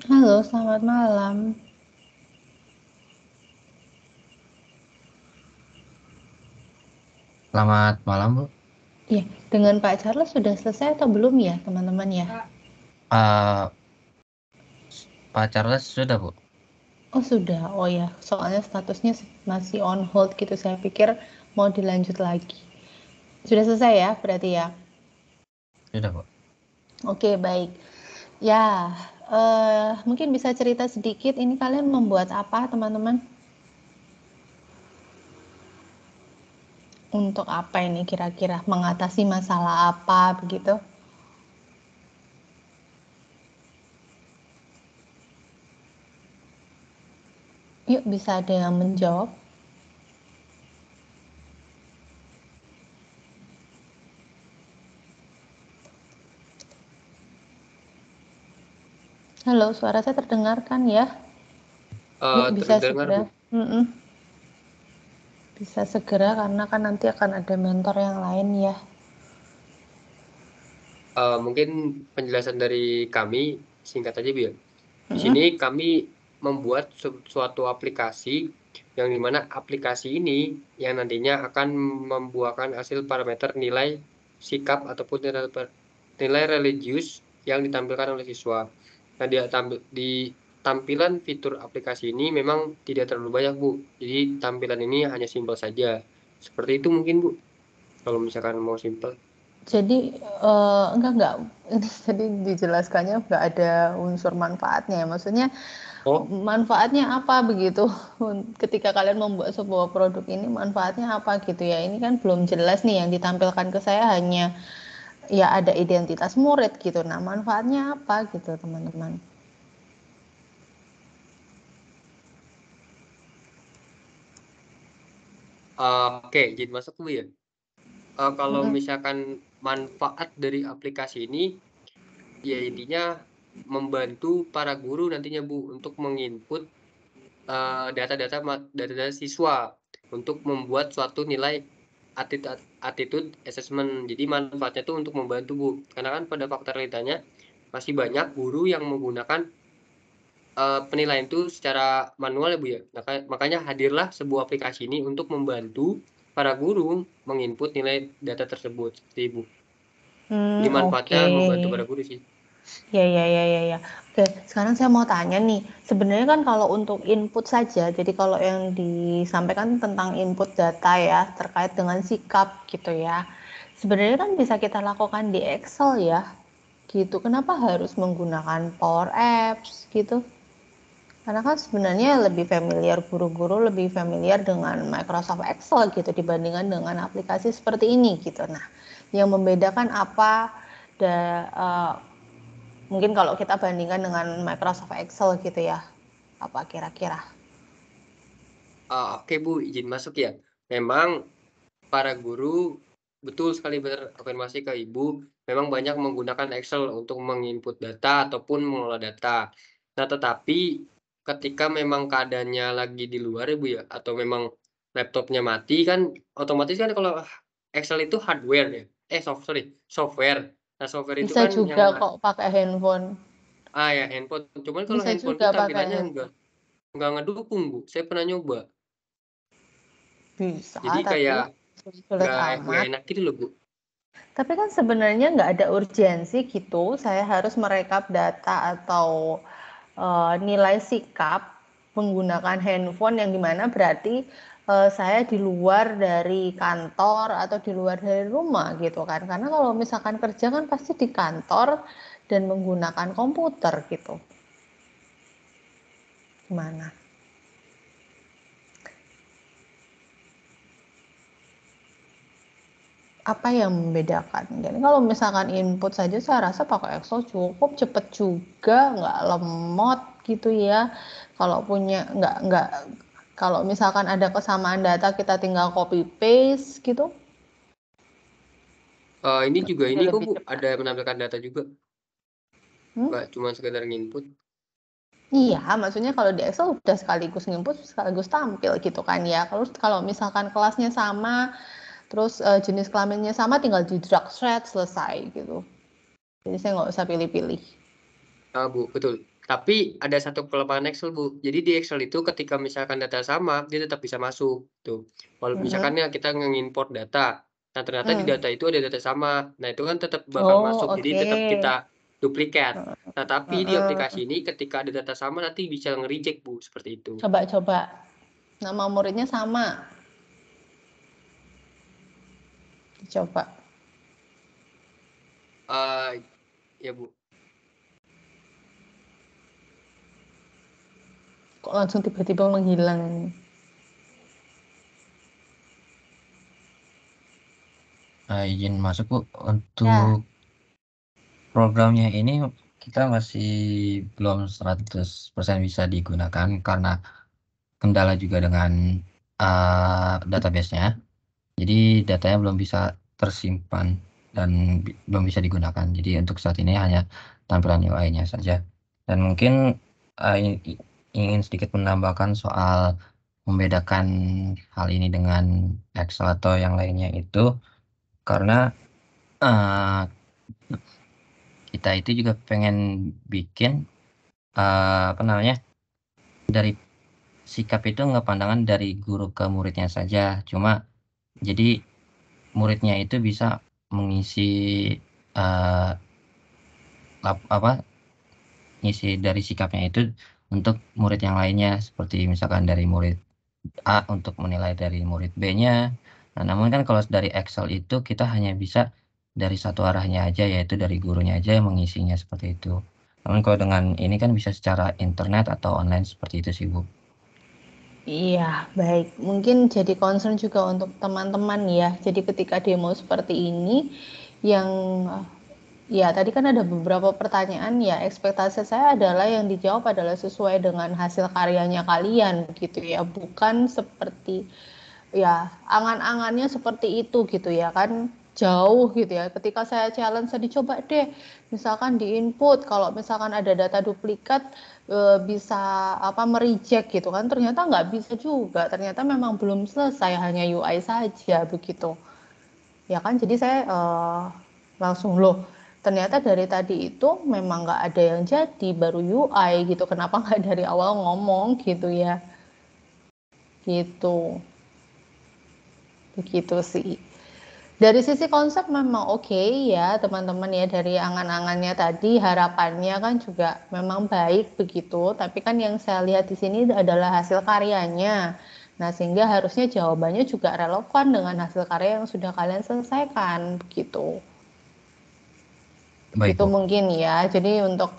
Halo, selamat malam. Selamat malam, Bu. Iya, dengan Pak Charles sudah selesai atau belum ya, teman-teman ya? Pak Charles sudah, Bu. Oh, sudah. Oh ya, soalnya statusnya masih on hold gitu. Saya pikir mau dilanjut lagi. Sudah selesai ya, berarti ya? Sudah, Bu. Oke, baik. Ya, mungkin bisa cerita sedikit ini kalian membuat apa, teman-teman? Untuk apa ini kira-kira? Mengatasi masalah apa begitu? Yuk, bisa ada yang menjawab? Halo, suara saya terdengarkan ya? Yuk, bisa Terdengar, segera. Bu. Bisa segera karena kan nanti akan ada mentor yang lain ya. Mungkin penjelasan dari kami singkat aja, Bu ya. Di sini kami membuat suatu aplikasi yang dimana aplikasi ini yang nantinya akan membuahkan hasil parameter nilai sikap ataupun nilai religius yang ditampilkan oleh siswa. Nah, di tampilan fitur aplikasi ini memang tidak terlalu banyak, Bu. Jadi tampilan ini hanya simpel saja. Seperti itu mungkin, Bu. Kalau misalkan mau simpel. Jadi enggak. Ini tadi dijelaskannya enggak ada unsur manfaatnya ya. Maksudnya manfaatnya apa begitu? Ketika kalian membuat sebuah produk ini manfaatnya apa gitu ya? Ini kan belum jelas nih, yang ditampilkan ke saya hanya ya ada identitas murid gitu. Nah, manfaatnya apa gitu, teman-teman? Oke, jadi masuk dulu ya. Kalau misalkan manfaat dari aplikasi ini, ya intinya membantu para guru nantinya, Bu, untuk menginput data-data siswa untuk membuat suatu nilai attitude assessment. Jadi manfaatnya itu untuk membantu, Bu. Karena kan pada fakta realitanya masih banyak guru yang menggunakan penilaian itu secara manual ya, Bu ya. Makanya hadirlah sebuah aplikasi ini untuk membantu para guru menginput nilai data tersebut, seperti Bu. Jadi manfaatnya membantu para guru sih. Ya. Oke, sekarang saya mau tanya nih. Sebenarnya kan kalau untuk input saja, jadi kalau yang disampaikan tentang input data ya, terkait dengan sikap gitu ya. Sebenarnya kan bisa kita lakukan di Excel ya. Gitu. Kenapa harus menggunakan Power Apps gitu? Karena kan sebenarnya lebih familiar, guru-guru lebih familiar dengan Microsoft Excel gitu dibandingkan dengan aplikasi seperti ini gitu. Nah, yang membedakan apa mungkin kalau kita bandingkan dengan Microsoft Excel gitu ya, apa kira-kira? Oke, Bu, izin masuk ya. Memang para guru betul sekali, benar afirmasi ke Ibu, memang banyak menggunakan Excel untuk menginput data ataupun mengelola data. Nah, tetapi ketika memang keadaannya lagi di luar ya, Bu ya, atau memang laptopnya mati kan otomatis kan kalau Excel itu hardware ya. Software. Nah, software itu Bisa kan yang juga kok pakai handphone. ya handphone. Cuman kalau Bisa handphone itu juga pakai tampilannya handphone. enggak ngedukung, Bu. Saya pernah nyoba. Bisa, Jadi kayak sulit nggak amat. enak gitu loh, Bu. Tapi kan sebenarnya nggak ada urgensi gitu, saya harus merekap data atau nilai sikap menggunakan handphone yang dimana berarti saya di luar dari kantor atau di luar dari rumah gitu kan. Karena kalau misalkan kerja kan pasti di kantor dan menggunakan komputer gitu. Gimana? Apa yang membedakan? Jadi kalau misalkan input saja saya rasa pakai Excel cukup, cepet juga, nggak lemot gitu ya. Kalau punya nggak kalau misalkan ada kesamaan data kita tinggal copy paste gitu. Ini juga ini kok, Bu, ada menampilkan data juga. Nggak cuma sekedar nginput. Iya, maksudnya kalau di Excel udah sekaligus nginput, sekaligus tampil gitu kan ya. Kalau misalkan kelasnya sama, terus jenis kelaminnya sama, tinggal di drag shred selesai gitu. Jadi saya nggak usah pilih-pilih. Bu, betul. Tapi ada satu kelemahan Excel, Bu. Jadi di Excel itu ketika misalkan data sama, dia tetap bisa masuk tuh. Kalau misalkan ya kita ngimport data, nah ternyata di data itu ada data sama. Nah, itu kan tetap bakal Oh, masuk. Jadi tetap oke. kita duplikat. Nah, tapi di Heeh. aplikasi ini ketika ada data sama nanti bisa nge-reject, Bu, seperti itu. Coba. Nama muridnya sama. Coba. Ya, Bu. Kok langsung tiba-tiba menghilang ini? Izin masuk, Bu. Ya. Untuk programnya ini kita masih belum 100% bisa digunakan karena kendala juga dengan database-nya. Jadi datanya belum bisa tersimpan dan belum bisa digunakan. Jadi untuk saat ini hanya tampilan UI-nya saja. Dan mungkin ingin sedikit menambahkan soal membedakan hal ini dengan Excel atau yang lainnya itu karena kita itu juga pengen bikin dari sikap itu nggak pandangan dari guru ke muridnya saja, cuma jadi muridnya itu bisa mengisi ngisi dari sikapnya itu untuk murid yang lainnya, seperti misalkan dari murid A untuk menilai dari murid B-nya. Nah, namun kan kalau dari Excel itu kita hanya bisa dari satu arahnya aja, yaitu dari gurunya aja yang mengisinya seperti itu. Namun kalau dengan ini kan bisa secara internet atau online seperti itu sih, Bu. Iya, baik. Mungkin jadi concern juga untuk teman-teman ya. Jadi ketika demo seperti ini, yang ya tadi kan ada beberapa pertanyaan ya, ekspektasi saya adalah yang dijawab adalah sesuai dengan hasil karyanya kalian gitu ya, bukan seperti ya angan-angannya seperti itu gitu ya kan, jauh gitu ya. Ketika saya challenge, saya dicoba deh misalkan di input, kalau misalkan ada data duplikat bisa mereject gitu kan, ternyata nggak bisa juga, ternyata memang belum selesai, hanya UI saja begitu ya kan. Jadi saya langsung loh, ternyata dari tadi itu memang nggak ada yang jadi, baru UI gitu, kenapa nggak dari awal ngomong gitu ya, gitu. Begitu sih. Dari sisi konsep memang oke ya teman-teman ya, dari angan-angannya tadi, harapannya kan juga memang baik begitu, tapi kan yang saya lihat di sini adalah hasil karyanya. Nah, sehingga harusnya jawabannya juga relevan dengan hasil karya yang sudah kalian selesaikan begitu. Baik, Itu Bu. mungkin ya. Jadi untuk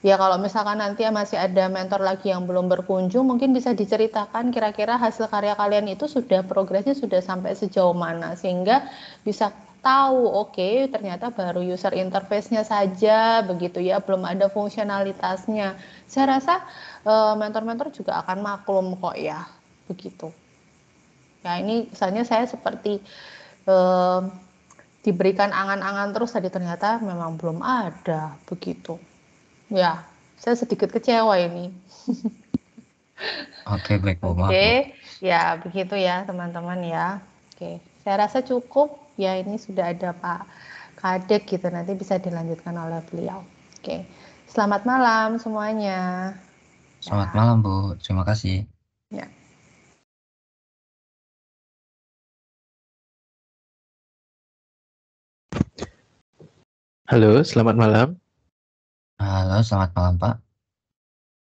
ya kalau misalkan nanti masih ada mentor lagi yang belum berkunjung, mungkin bisa diceritakan kira-kira hasil karya kalian itu sudah progresnya sudah sampai sejauh mana, sehingga bisa tahu oke, ternyata baru user interface-nya saja begitu ya, belum ada fungsionalitasnya. Saya rasa mentor-mentor juga akan maklum kok ya, begitu. Ya ini misalnya saya seperti diberikan angan-angan terus tadi, ternyata memang belum ada begitu. Ya, saya sedikit kecewa ini. Oke, baik, Bu. Maaf, Bu. Oke, ya begitu ya teman-teman ya. Oke, saya rasa cukup ya, ini sudah ada Pak Kadek gitu, nanti bisa dilanjutkan oleh beliau. Oke, selamat malam semuanya. Selamat malam, Bu. Terima kasih. Ya. Halo, selamat malam. Halo, selamat malam, Pak.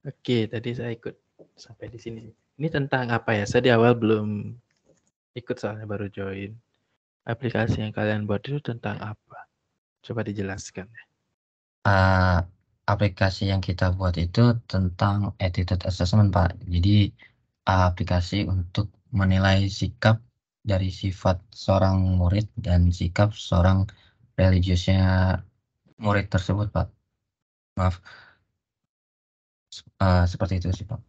Oke, tadi saya ikut sampai di sini. Ini tentang apa ya? Saya di awal belum ikut soalnya baru join. Aplikasi yang kalian buat itu tentang apa? Coba dijelaskan. Aplikasi yang kita buat itu tentang attitude assessment, Pak. Jadi aplikasi untuk menilai sikap dari sifat seorang murid dan sikap seorang religiusnya murid tersebut, Pak. Maaf. Seperti itu sih, Pak.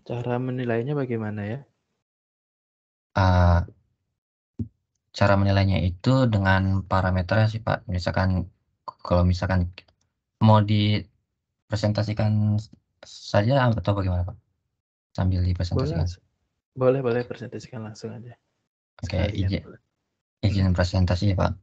Cara menilainya bagaimana ya? Cara menilainya itu dengan parameternya sih, Pak. Misalkan kalau misalkan mau dipresentasikan saja atau bagaimana, Pak? Sambil dipresentasikan. Boleh presentasikan langsung aja. Oke, izin presentasi ya, Pak.